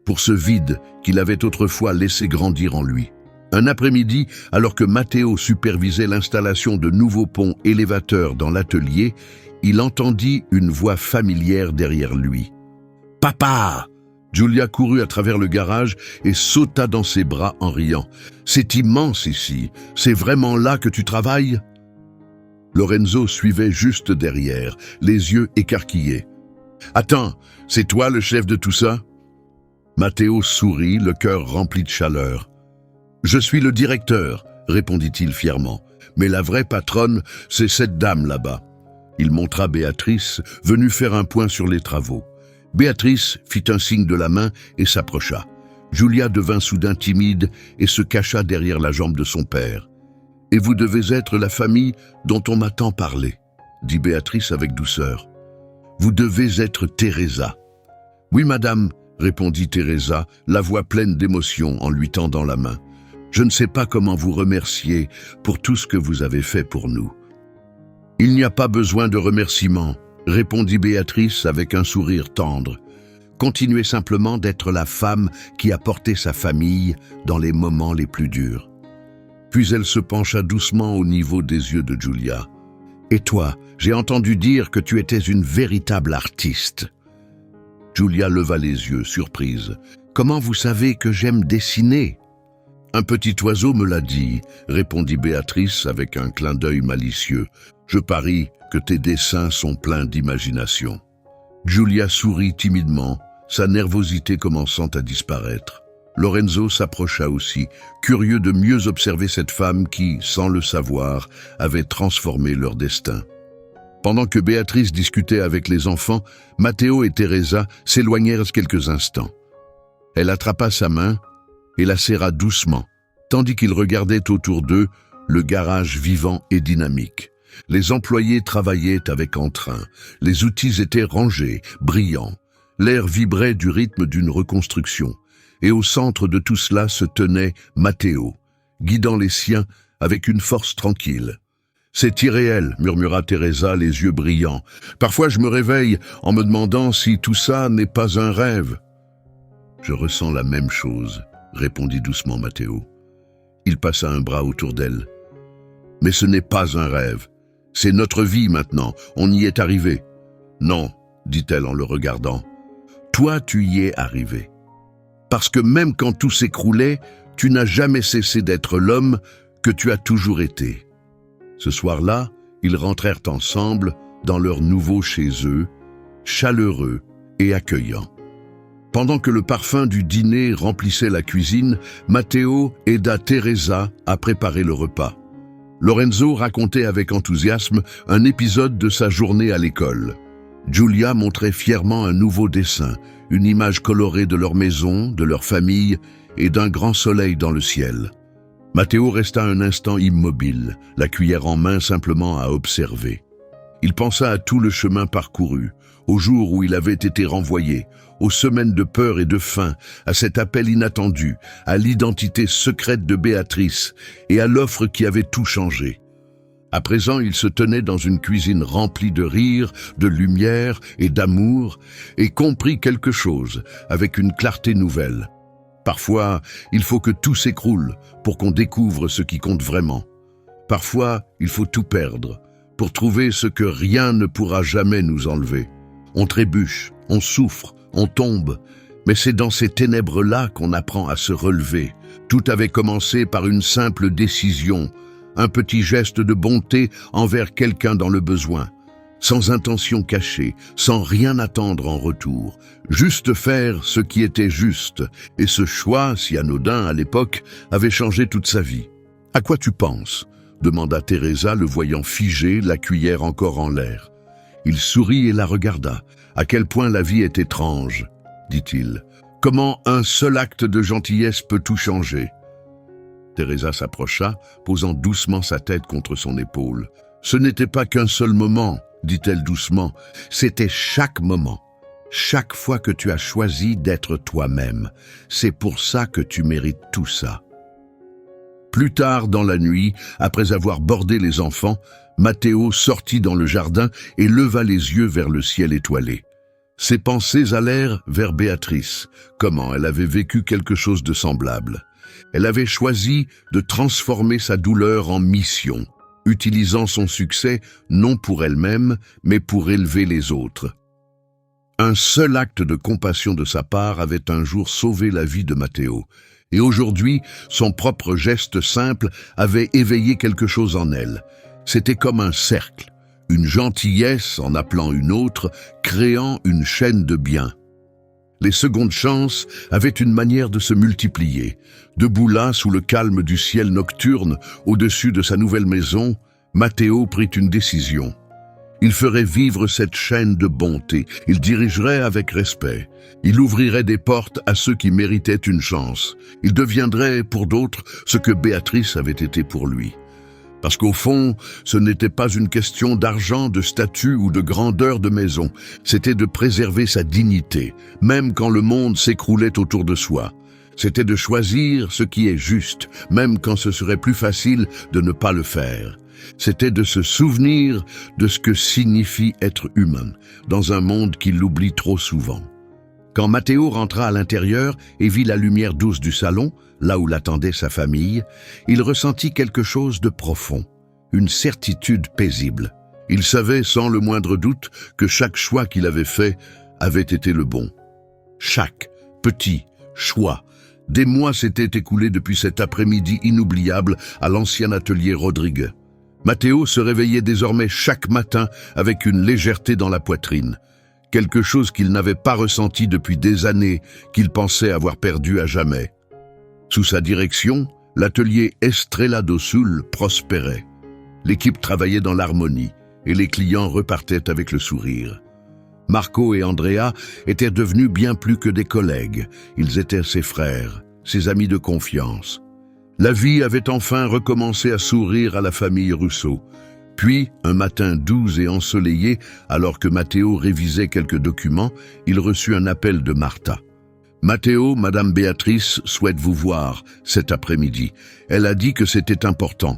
pour ce vide qu'il avait autrefois laissé grandir en lui. Un après-midi, alors que Matteo supervisait l'installation de nouveaux ponts élévateurs dans l'atelier, il entendit une voix familière derrière lui. « Papa !» Giulia courut à travers le garage et sauta dans ses bras en riant. « C'est immense ici, c'est vraiment là que tu travailles ?» Lorenzo suivait juste derrière, les yeux écarquillés. « Attends, c'est toi le chef de tout ça ?» Matteo sourit, le cœur rempli de chaleur. « Je suis le directeur, » répondit-il fièrement. « Mais la vraie patronne, c'est cette dame là-bas. » Il montra Béatrice, venue faire un point sur les travaux. Béatrice fit un signe de la main et s'approcha. Giulia devint soudain timide et se cacha derrière la jambe de son père. « Et vous devez être la famille dont on m'a tant parlé, » dit Béatrice avec douceur. « Vous devez être Teresa. »« Oui, madame, » répondit Teresa, la voix pleine d'émotion en lui tendant la main. « Je ne sais pas comment vous remercier pour tout ce que vous avez fait pour nous. »« Il n'y a pas besoin de remerciements, » répondit Béatrice avec un sourire tendre. « Continuez simplement d'être la femme qui a porté sa famille dans les moments les plus durs. » Puis elle se pencha doucement au niveau des yeux de Giulia. « Et toi, j'ai entendu dire que tu étais une véritable artiste. » Giulia leva les yeux, surprise. « Comment vous savez que j'aime dessiner ?»« Un petit oiseau me l'a dit, » répondit Béatrice avec un clin d'œil malicieux. « Je parie que tes dessins sont pleins d'imagination. » Giulia sourit timidement, sa nervosité commençant à disparaître. Lorenzo s'approcha aussi, curieux de mieux observer cette femme qui, sans le savoir, avait transformé leur destin. Pendant que Béatrice discutait avec les enfants, Matteo et Teresa s'éloignèrent quelques instants. Elle attrapa sa main et la serra doucement, tandis qu'ils regardaient autour d'eux le garage vivant et dynamique. Les employés travaillaient avec entrain, les outils étaient rangés, brillants. L'air vibrait du rythme d'une reconstruction. Et au centre de tout cela se tenait Matteo, guidant les siens avec une force tranquille. « C'est irréel, » murmura Teresa, les yeux brillants. « Parfois je me réveille en me demandant si tout ça n'est pas un rêve. »« Je ressens la même chose, » répondit doucement Matteo. Il passa un bras autour d'elle. « Mais ce n'est pas un rêve. C'est notre vie maintenant, on y est arrivé. »« Non, » dit-elle en le regardant. « Toi, tu y es arrivé. Parce que même quand tout s'écroulait, Tu n'as jamais cessé d'être l'homme que tu as toujours été. » Ce soir-là, ils rentrèrent ensemble dans leur nouveau chez eux, chaleureux et accueillant. Pendant que le parfum du dîner remplissait la cuisine, Matteo aida Teresa à préparer le repas. Lorenzo racontait avec enthousiasme un épisode de sa journée à l'école. Giulia montrait fièrement un nouveau dessin, une image colorée de leur maison, de leur famille et d'un grand soleil dans le ciel. Matteo resta un instant immobile, la cuillère en main simplement à observer. Il pensa à tout le chemin parcouru, au jour où il avait été renvoyé, aux semaines de peur et de faim, à cet appel inattendu, à l'identité secrète de Béatrice et à l'offre qui avait tout changé. À présent, il se tenait dans une cuisine remplie de rire, de lumière et d'amour, et comprit quelque chose avec une clarté nouvelle. Parfois, il faut que tout s'écroule pour qu'on découvre ce qui compte vraiment. Parfois, il faut tout perdre pour trouver ce que rien ne pourra jamais nous enlever. On trébuche, on souffre, on tombe, mais c'est dans ces ténèbres-là qu'on apprend à se relever. Tout avait commencé par une simple décision, un petit geste de bonté envers quelqu'un dans le besoin, sans intention cachée, sans rien attendre en retour, juste faire ce qui était juste, et ce choix, si anodin à l'époque, avait changé toute sa vie. « À quoi tu penses ?» demanda Teresa, le voyant figé, la cuillère encore en l'air. Il sourit et la regarda. « À quel point la vie est étrange, » dit-il. « Comment un seul acte de gentillesse peut tout changer ?» Teresa s'approcha, posant doucement sa tête contre son épaule. « Ce n'était pas qu'un seul moment, » dit-elle doucement. « C'était chaque moment. Chaque fois que tu as choisi d'être toi-même. C'est pour ça que tu mérites tout ça. » Plus tard dans la nuit, après avoir bordé les enfants, Matteo sortit dans le jardin et leva les yeux vers le ciel étoilé. Ses pensées allèrent vers Béatrice, comment elle avait vécu quelque chose de semblable. Elle avait choisi de transformer sa douleur en mission, utilisant son succès non pour elle-même, mais pour élever les autres. Un seul acte de compassion de sa part avait un jour sauvé la vie de Matteo, et aujourd'hui, son propre geste simple avait éveillé quelque chose en elle. C'était comme un cercle, une gentillesse en appelant une autre, créant une chaîne de bien. Les secondes chances avaient une manière de se multiplier. Debout là, sous le calme du ciel nocturne, au-dessus de sa nouvelle maison, Matteo prit une décision. Il ferait vivre cette chaîne de bonté, il dirigerait avec respect, il ouvrirait des portes à ceux qui méritaient une chance, il deviendrait pour d'autres ce que Béatrice avait été pour lui. Parce qu'au fond, ce n'était pas une question d'argent, de statut ou de grandeur de maison, c'était de préserver sa dignité, même quand le monde s'écroulait autour de soi. C'était de choisir ce qui est juste, même quand ce serait plus facile de ne pas le faire. C'était de se souvenir de ce que signifie être humain, dans un monde qui l'oublie trop souvent. Quand Matteo rentra à l'intérieur et vit la lumière douce du salon, là où l'attendait sa famille, il ressentit quelque chose de profond, une certitude paisible. Il savait sans le moindre doute que chaque choix qu'il avait fait avait été le bon. Chaque petit choix. Des mois s'étaient écoulés depuis cet après-midi inoubliable à l'ancien atelier Rodrigue. Matteo se réveillait désormais chaque matin avec une légèreté dans la poitrine, quelque chose qu'il n'avait pas ressenti depuis des années, qu'il pensait avoir perdu à jamais. Sous sa direction, l'atelier Estrella do Sul prospérait. L'équipe travaillait dans l'harmonie et les clients repartaient avec le sourire. Marco et Andrea étaient devenus bien plus que des collègues, ils étaient ses frères, ses amis de confiance. La vie avait enfin recommencé à sourire à la famille Russo. Puis, un matin doux et ensoleillé, alors que Matteo révisait quelques documents, il reçut un appel de Martha. « Matteo, Madame Béatrice souhaite vous voir cet après-midi. Elle a dit que c'était important. »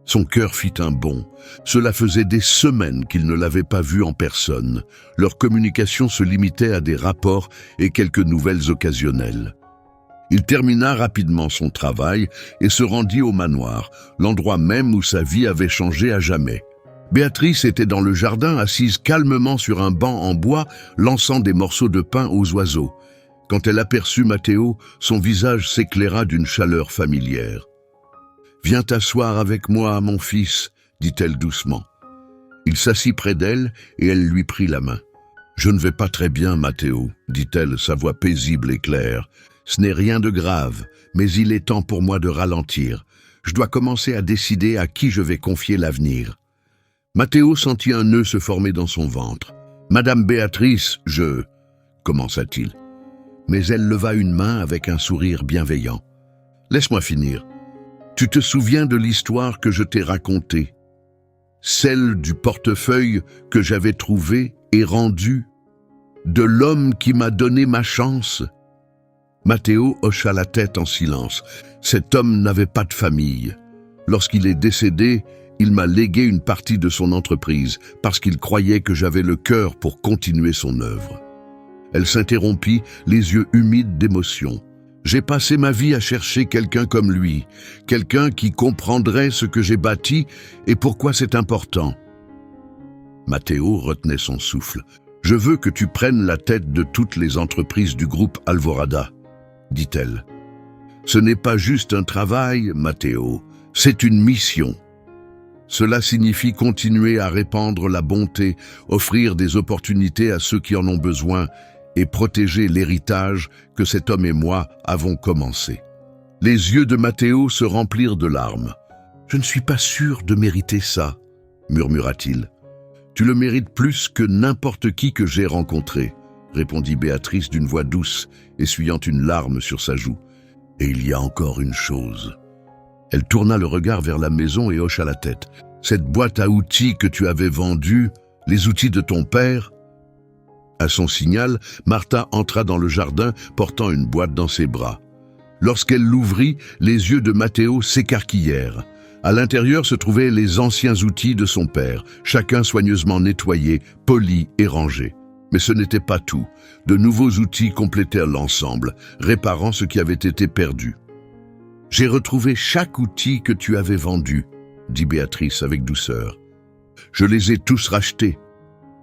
Son cœur fit un bond. Cela faisait des semaines qu'il ne l'avait pas vue en personne. Leur communication se limitait à des rapports et quelques nouvelles occasionnelles. Il termina rapidement son travail et se rendit au manoir, l'endroit même où sa vie avait changé à jamais. Béatrice était dans le jardin, assise calmement sur un banc en bois, lançant des morceaux de pain aux oiseaux. Quand elle aperçut Matteo, son visage s'éclaira d'une chaleur familière. « Viens t'asseoir avec moi, mon fils, » dit-elle doucement. Il s'assit près d'elle et elle lui prit la main. « Je ne vais pas très bien, Matteo, » dit-elle, sa voix paisible et claire. « Ce n'est rien de grave, mais il est temps pour moi de ralentir. Je dois commencer à décider à qui je vais confier l'avenir. » Matteo sentit un nœud se former dans son ventre. « Madame Béatrice, je... » commença-t-il. Mais elle leva une main avec un sourire bienveillant. « Laisse-moi finir. Tu te souviens de l'histoire que je t'ai racontée? Celle du portefeuille que j'avais trouvé et rendu? De l'homme qui m'a donné ma chance ?» Matteo hocha la tête en silence. Cet homme n'avait pas de famille. Lorsqu'il est décédé, il m'a légué une partie de son entreprise parce qu'il croyait que j'avais le cœur pour continuer son œuvre. Elle s'interrompit, les yeux humides d'émotion. J'ai passé ma vie à chercher quelqu'un comme lui, quelqu'un qui comprendrait ce que j'ai bâti et pourquoi c'est important. Matteo retenait son souffle. Je veux que tu prennes la tête de toutes les entreprises du groupe Alvorada, dit-elle. Ce n'est pas juste un travail, Matteo, c'est une mission. Cela signifie continuer à répandre la bonté, offrir des opportunités à ceux qui en ont besoin et protéger l'héritage que cet homme et moi avons commencé. Les yeux de Matteo se remplirent de larmes. « Je ne suis pas sûr de mériter ça, » murmura-t-il. « Tu le mérites plus que n'importe qui que j'ai rencontré, » répondit Béatrice d'une voix douce, essuyant une larme sur sa joue. « Et il y a encore une chose. » Elle tourna le regard vers la maison et hocha la tête. « Cette boîte à outils que tu avais vendue, les outils de ton père ?» À son signal, Martha entra dans le jardin, portant une boîte dans ses bras. Lorsqu'elle l'ouvrit, les yeux de Matteo s'écarquillèrent. À l'intérieur se trouvaient les anciens outils de son père, chacun soigneusement nettoyé, poli et rangé. Mais ce n'était pas tout. De nouveaux outils complétèrent l'ensemble, réparant ce qui avait été perdu. « J'ai retrouvé chaque outil que tu avais vendu, » dit Béatrice avec douceur. « Je les ai tous rachetés. »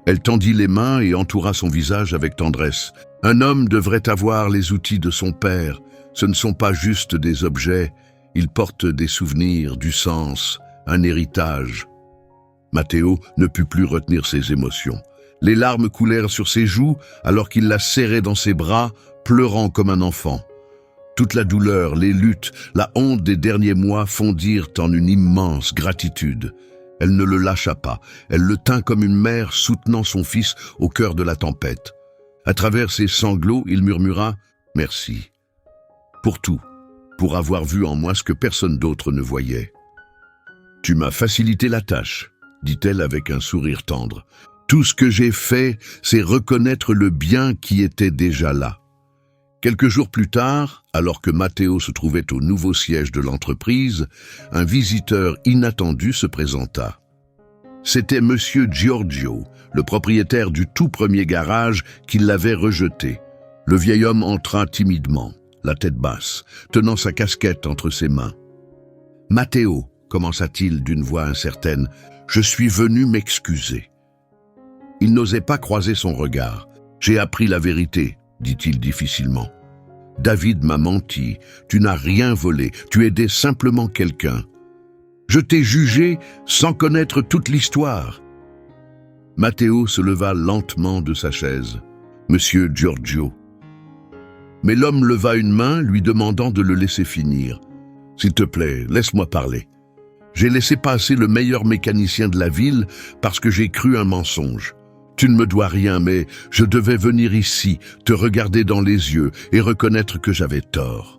Elle tendit les mains et entoura son visage avec tendresse. « Un homme devrait avoir les outils de son père. Ce ne sont pas juste des objets. Ils portent des souvenirs, du sens, un héritage. » Matteo ne put plus retenir ses émotions. Les larmes coulèrent sur ses joues alors qu'il la serrait dans ses bras, pleurant comme un enfant. Toute la douleur, les luttes, la honte des derniers mois fondirent en une immense gratitude. Elle ne le lâcha pas, elle le tint comme une mère soutenant son fils au cœur de la tempête. À travers ses sanglots, il murmura « Merci. Pour tout, pour avoir vu en moi ce que personne d'autre ne voyait. »« Tu m'as facilité la tâche, » dit-elle avec un sourire tendre. « Tout ce que j'ai fait, c'est reconnaître le bien qui était déjà là. » Quelques jours plus tard, alors que Matteo se trouvait au nouveau siège de l'entreprise, un visiteur inattendu se présenta. C'était Monsieur Giorgio, le propriétaire du tout premier garage qui l'avait rejeté. Le vieil homme entra timidement, la tête basse, tenant sa casquette entre ses mains. « Matteo, » commença-t-il d'une voix incertaine, « je suis venu m'excuser. » Il n'osait pas croiser son regard. « J'ai appris la vérité, » dit-il difficilement. « David m'a menti, tu n'as rien volé, tu aidais simplement quelqu'un. Je t'ai jugé sans connaître toute l'histoire. » Matteo se leva lentement de sa chaise. « Monsieur Giorgio. » Mais l'homme leva une main, lui demandant de le laisser finir. « S'il te plaît, laisse-moi parler. J'ai laissé passer le meilleur mécanicien de la ville parce que j'ai cru un mensonge. Tu ne me dois rien, mais je devais venir ici, te regarder dans les yeux et reconnaître que j'avais tort. »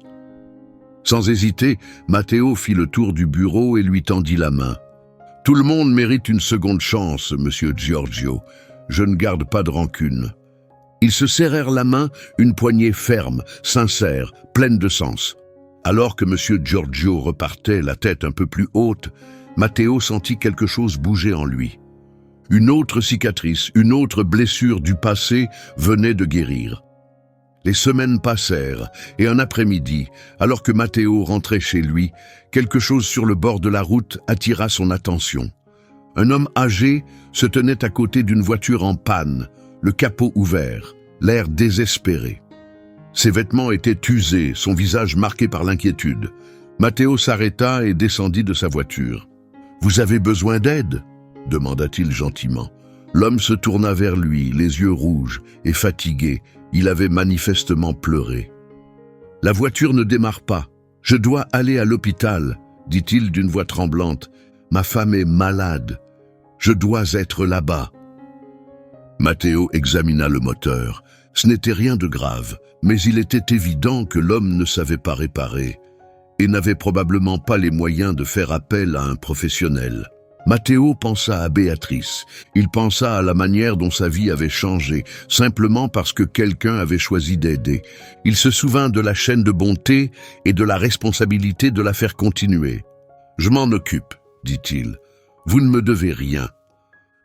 Sans hésiter, Matteo fit le tour du bureau et lui tendit la main. « Tout le monde mérite une seconde chance, monsieur Giorgio. Je ne garde pas de rancune. » Ils se serrèrent la main, une poignée ferme, sincère, pleine de sens. Alors que monsieur Giorgio repartait, la tête un peu plus haute, Matteo sentit quelque chose bouger en lui. Une autre cicatrice, une autre blessure du passé venait de guérir. Les semaines passèrent, et un après-midi, alors que Matteo rentrait chez lui, quelque chose sur le bord de la route attira son attention. Un homme âgé se tenait à côté d'une voiture en panne, le capot ouvert, l'air désespéré. Ses vêtements étaient usés, son visage marqué par l'inquiétude. Matteo s'arrêta et descendit de sa voiture. « Vous avez besoin d'aide ?» demanda-t-il gentiment. L'homme se tourna vers lui, les yeux rouges et fatigué. Il avait manifestement pleuré. « La voiture ne démarre pas. Je dois aller à l'hôpital, » dit-il d'une voix tremblante. « Ma femme est malade. Je dois être là-bas. » Matteo examina le moteur. Ce n'était rien de grave, mais il était évident que l'homme ne savait pas réparer et n'avait probablement pas les moyens de faire appel à un professionnel. Matteo pensa à Béatrice. Il pensa à la manière dont sa vie avait changé, simplement parce que quelqu'un avait choisi d'aider. Il se souvint de la chaîne de bonté et de la responsabilité de la faire continuer. « Je m'en occupe, » dit-il. « Vous ne me devez rien. »«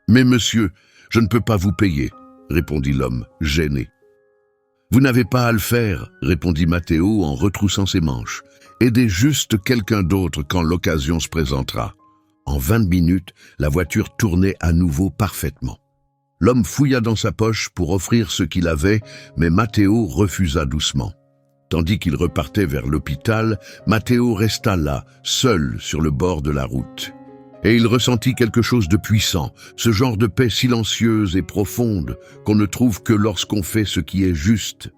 Mais monsieur, je ne peux pas vous payer, » répondit l'homme, gêné. « Vous n'avez pas à le faire, » répondit Matteo en retroussant ses manches. « Aidez juste quelqu'un d'autre quand l'occasion se présentera. » En 20 minutes, la voiture tournait à nouveau parfaitement. L'homme fouilla dans sa poche pour offrir ce qu'il avait, mais Matteo refusa doucement. Tandis qu'il repartait vers l'hôpital, Matteo resta là, seul sur le bord de la route. Et il ressentit quelque chose de puissant, ce genre de paix silencieuse et profonde qu'on ne trouve que lorsqu'on fait ce qui est juste.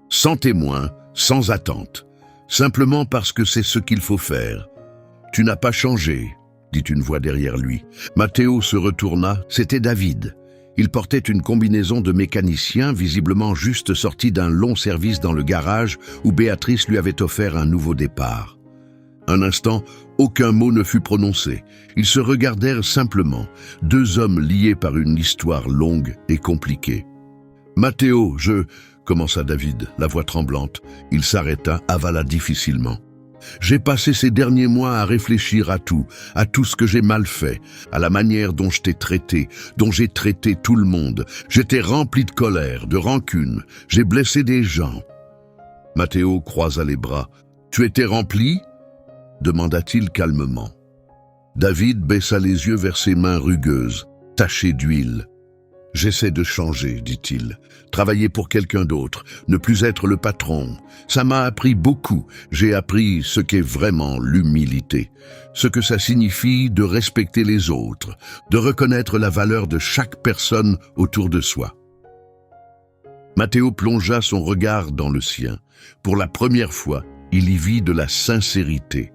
Sans témoin, sans attente, simplement parce que c'est ce qu'il faut faire. « Tu n'as pas changé », dit une voix derrière lui. Matteo se retourna, c'était David. Il portait une combinaison de mécanicien, visiblement juste sorti d'un long service dans le garage où Béatrice lui avait offert un nouveau départ. Un instant, aucun mot ne fut prononcé. Ils se regardèrent simplement, deux hommes liés par une histoire longue et compliquée. « Matteo, commença David, la voix tremblante. Il s'arrêta, avala difficilement. « J'ai passé ces derniers mois à réfléchir à tout ce que j'ai mal fait, à la manière dont je t'ai traité, dont j'ai traité tout le monde. J'étais rempli de colère, de rancune. J'ai blessé des gens. » Matteo croisa les bras. « Tu étais rempli ?» demanda-t-il calmement. David baissa les yeux vers ses mains rugueuses, tachées d'huile. « J'essaie de changer, dit-il. Travailler pour quelqu'un d'autre, ne plus être le patron. Ça m'a appris beaucoup. J'ai appris ce qu'est vraiment l'humilité. Ce que ça signifie de respecter les autres, de reconnaître la valeur de chaque personne autour de soi. » Matteo plongea son regard dans le sien. Pour la première fois, il y vit de la sincérité.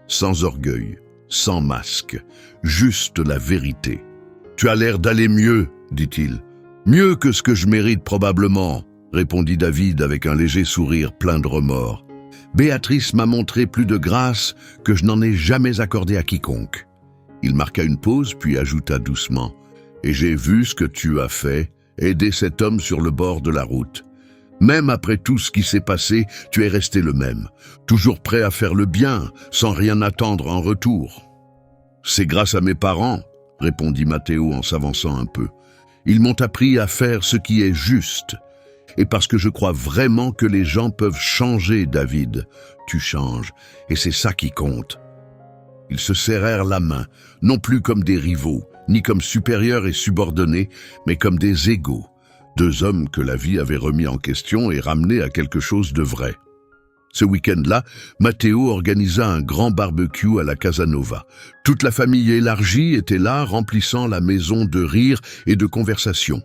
Sans orgueil, sans masque, juste la vérité. « Tu as l'air d'aller mieux, » dit-il. « Mieux que ce que je mérite probablement, » répondit David avec un léger sourire plein de remords. « Béatrice m'a montré plus de grâce que je n'en ai jamais accordé à quiconque. » Il marqua une pause, puis ajouta doucement. « Et j'ai vu ce que tu as fait, aider cet homme sur le bord de la route. Même après tout ce qui s'est passé, tu es resté le même, toujours prêt à faire le bien, sans rien attendre en retour. »« C'est grâce à mes parents, » répondit Matteo en s'avançant un peu. « Ils m'ont appris à faire ce qui est juste. Et parce que je crois vraiment que les gens peuvent changer, David. Tu changes, et c'est ça qui compte. » Ils se serrèrent la main, non plus comme des rivaux, ni comme supérieurs et subordonnés, mais comme des égaux. Deux hommes que la vie avait remis en question et ramenés à quelque chose de vrai. Ce week-end-là, Matteo organisa un grand barbecue à la Casanova. Toute la famille élargie était là, remplissant la maison de rires et de conversations.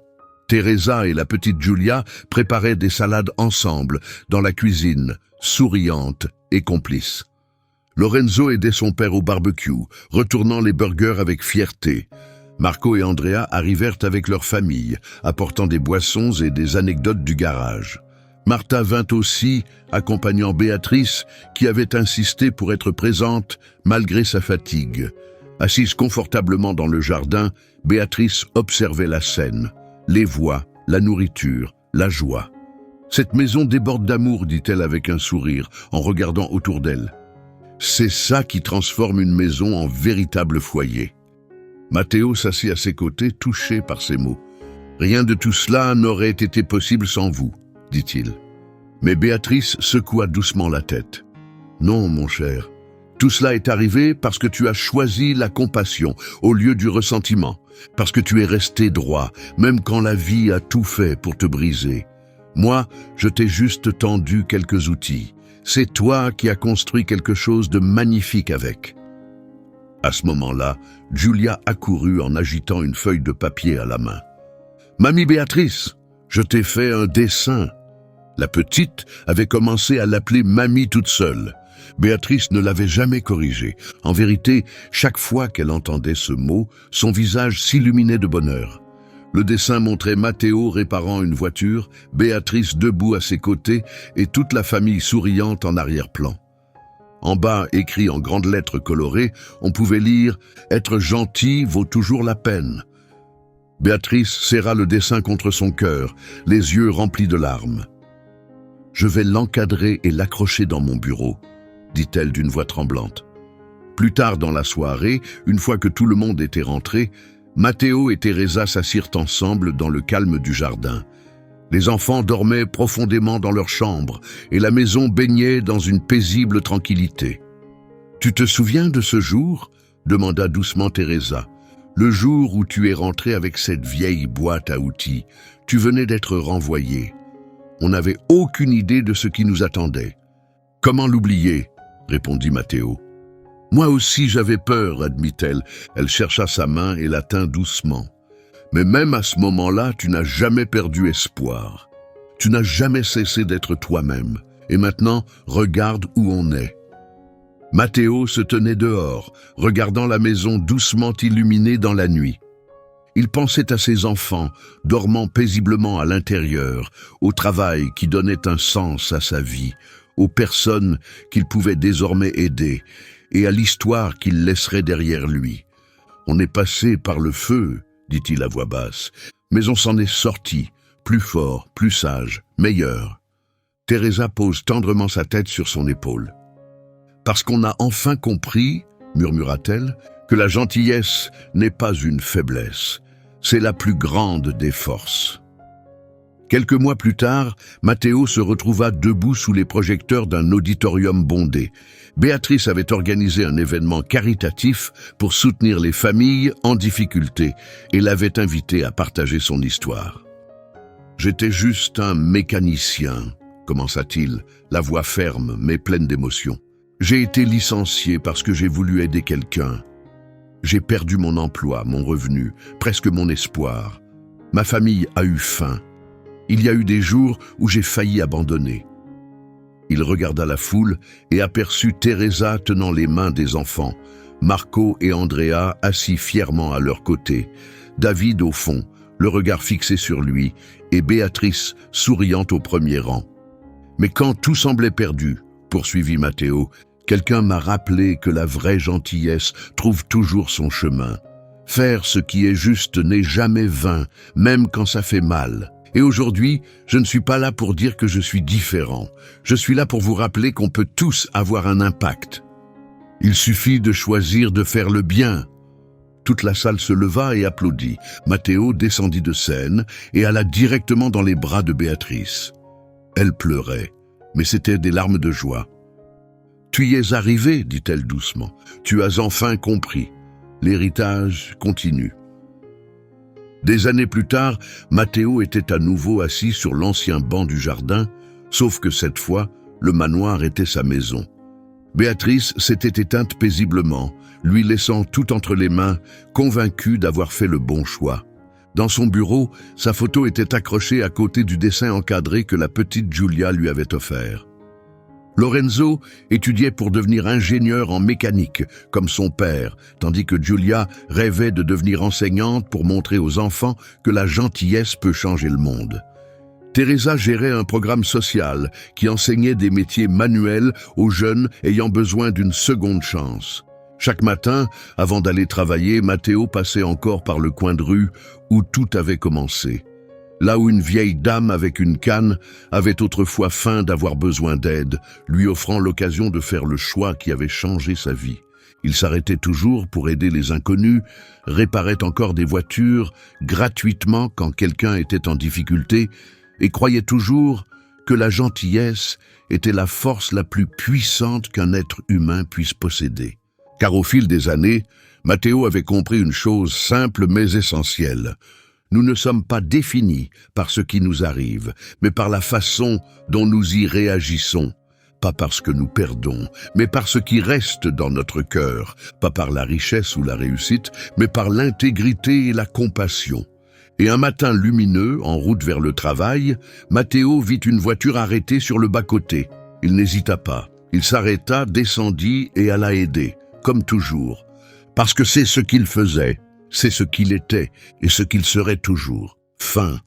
Teresa et la petite Giulia préparaient des salades ensemble, dans la cuisine, souriantes et complices. Lorenzo aidait son père au barbecue, retournant les burgers avec fierté. Marco et Andrea arrivèrent avec leur famille, apportant des boissons et des anecdotes du garage. Martha vint aussi, accompagnant Béatrice, qui avait insisté pour être présente malgré sa fatigue. Assise confortablement dans le jardin, Béatrice observait la scène, les voix, la nourriture, la joie. « Cette maison déborde d'amour, dit-elle avec un sourire, en regardant autour d'elle. C'est ça qui transforme une maison en véritable foyer. » Matteo s'assit à ses côtés, touché par ces mots. « Rien de tout cela n'aurait été possible sans vous, » dit-il. Mais Béatrice secoua doucement la tête. « Non, mon cher, tout cela est arrivé parce que tu as choisi la compassion au lieu du ressentiment, parce que tu es resté droit, même quand la vie a tout fait pour te briser. Moi, je t'ai juste tendu quelques outils. C'est toi qui as construit quelque chose de magnifique avec. » À ce moment-là, Julia accourut en agitant une feuille de papier à la main. « Mamie Béatrice, je t'ai fait un dessin. » La petite avait commencé à l'appeler Mamie toute seule. Béatrice ne l'avait jamais corrigé. En vérité, chaque fois qu'elle entendait ce mot, son visage s'illuminait de bonheur. Le dessin montrait Matteo réparant une voiture, Béatrice debout à ses côtés et toute la famille souriante en arrière-plan. En bas, écrit en grandes lettres colorées, on pouvait lire « Être gentil vaut toujours la peine ». Béatrice serra le dessin contre son cœur, les yeux remplis de larmes. « Je vais l'encadrer et l'accrocher dans mon bureau », dit-elle d'une voix tremblante. Plus tard dans la soirée, une fois que tout le monde était rentré, Matteo et Teresa s'assirent ensemble dans le calme du jardin. Les enfants dormaient profondément dans leur chambre et la maison baignait dans une paisible tranquillité. « Tu te souviens de ce jour ?» demanda doucement Teresa. « Le jour où tu es rentré avec cette vieille boîte à outils. Tu venais d'être renvoyé. On n'avait aucune idée de ce qui nous attendait. »« Comment l'oublier ?» répondit Matteo. « Moi aussi j'avais peur, admit-elle. Elle chercha sa main et la tint doucement. Mais même à ce moment-là, tu n'as jamais perdu espoir. Tu n'as jamais cessé d'être toi-même. Et maintenant, regarde où on est. » Matteo se tenait dehors, regardant la maison doucement illuminée dans la nuit. Il pensait à ses enfants, dormant paisiblement à l'intérieur, au travail qui donnait un sens à sa vie, aux personnes qu'il pouvait désormais aider, et à l'histoire qu'il laisserait derrière lui. « On est passé par le feu, » dit-il à voix basse, « mais on s'en est sorti, plus fort, plus sage, meilleur. » Teresa pose tendrement sa tête sur son épaule. « Parce qu'on a enfin compris, » murmura-t-elle, « que la gentillesse n'est pas une faiblesse, c'est la plus grande des forces. » Quelques mois plus tard, Matteo se retrouva debout sous les projecteurs d'un auditorium bondé. Béatrice avait organisé un événement caritatif pour soutenir les familles en difficulté et l'avait invité à partager son histoire. « J'étais juste un mécanicien, » commença-t-il, la voix ferme mais pleine d'émotion. « J'ai été licencié parce que j'ai voulu aider quelqu'un. J'ai perdu mon emploi, mon revenu, presque mon espoir. Ma famille a eu faim. Il y a eu des jours où j'ai failli abandonner. » Il regarda la foule et aperçut Teresa tenant les mains des enfants, Marco et Andrea assis fièrement à leur côté, David au fond, le regard fixé sur lui, et Béatrice souriant au premier rang. « Mais quand tout semblait perdu, » poursuivit Matteo, « quelqu'un m'a rappelé que la vraie gentillesse trouve toujours son chemin. Faire ce qui est juste n'est jamais vain, même quand ça fait mal. Et aujourd'hui, je ne suis pas là pour dire que je suis différent. Je suis là pour vous rappeler qu'on peut tous avoir un impact. Il suffit de choisir de faire le bien. » Toute la salle se leva et applaudit. Matteo descendit de scène et alla directement dans les bras de Béatrice. Elle pleurait, mais c'était des larmes de joie. « Tu y es arrivé, dit-elle doucement. Tu as enfin compris. L'héritage continue. » Des années plus tard, Matteo était à nouveau assis sur l'ancien banc du jardin, sauf que cette fois, le manoir était sa maison. Béatrice s'était éteinte paisiblement, lui laissant tout entre les mains, convaincue d'avoir fait le bon choix. Dans son bureau, sa photo était accrochée à côté du dessin encadré que la petite Giulia lui avait offert. Lorenzo étudiait pour devenir ingénieur en mécanique, comme son père, tandis que Giulia rêvait de devenir enseignante pour montrer aux enfants que la gentillesse peut changer le monde. Teresa gérait un programme social qui enseignait des métiers manuels aux jeunes ayant besoin d'une seconde chance. Chaque matin, avant d'aller travailler, Matteo passait encore par le coin de rue où tout avait commencé. Là où une vieille dame avec une canne avait autrefois faim d'avoir besoin d'aide, lui offrant l'occasion de faire le choix qui avait changé sa vie. Il s'arrêtait toujours pour aider les inconnus, réparait encore des voitures gratuitement quand quelqu'un était en difficulté et croyait toujours que la gentillesse était la force la plus puissante qu'un être humain puisse posséder. Car au fil des années, Matteo avait compris une chose simple mais essentielle. Nous ne sommes pas définis par ce qui nous arrive, mais par la façon dont nous y réagissons. Pas parce que nous perdons, mais par ce qui reste dans notre cœur. Pas par la richesse ou la réussite, mais par l'intégrité et la compassion. Et un matin lumineux, en route vers le travail, Matteo vit une voiture arrêtée sur le bas-côté. Il n'hésita pas. Il s'arrêta, descendit et alla aider, comme toujours. Parce que c'est ce qu'il faisait, c'est ce qu'il était et ce qu'il serait toujours. Fin.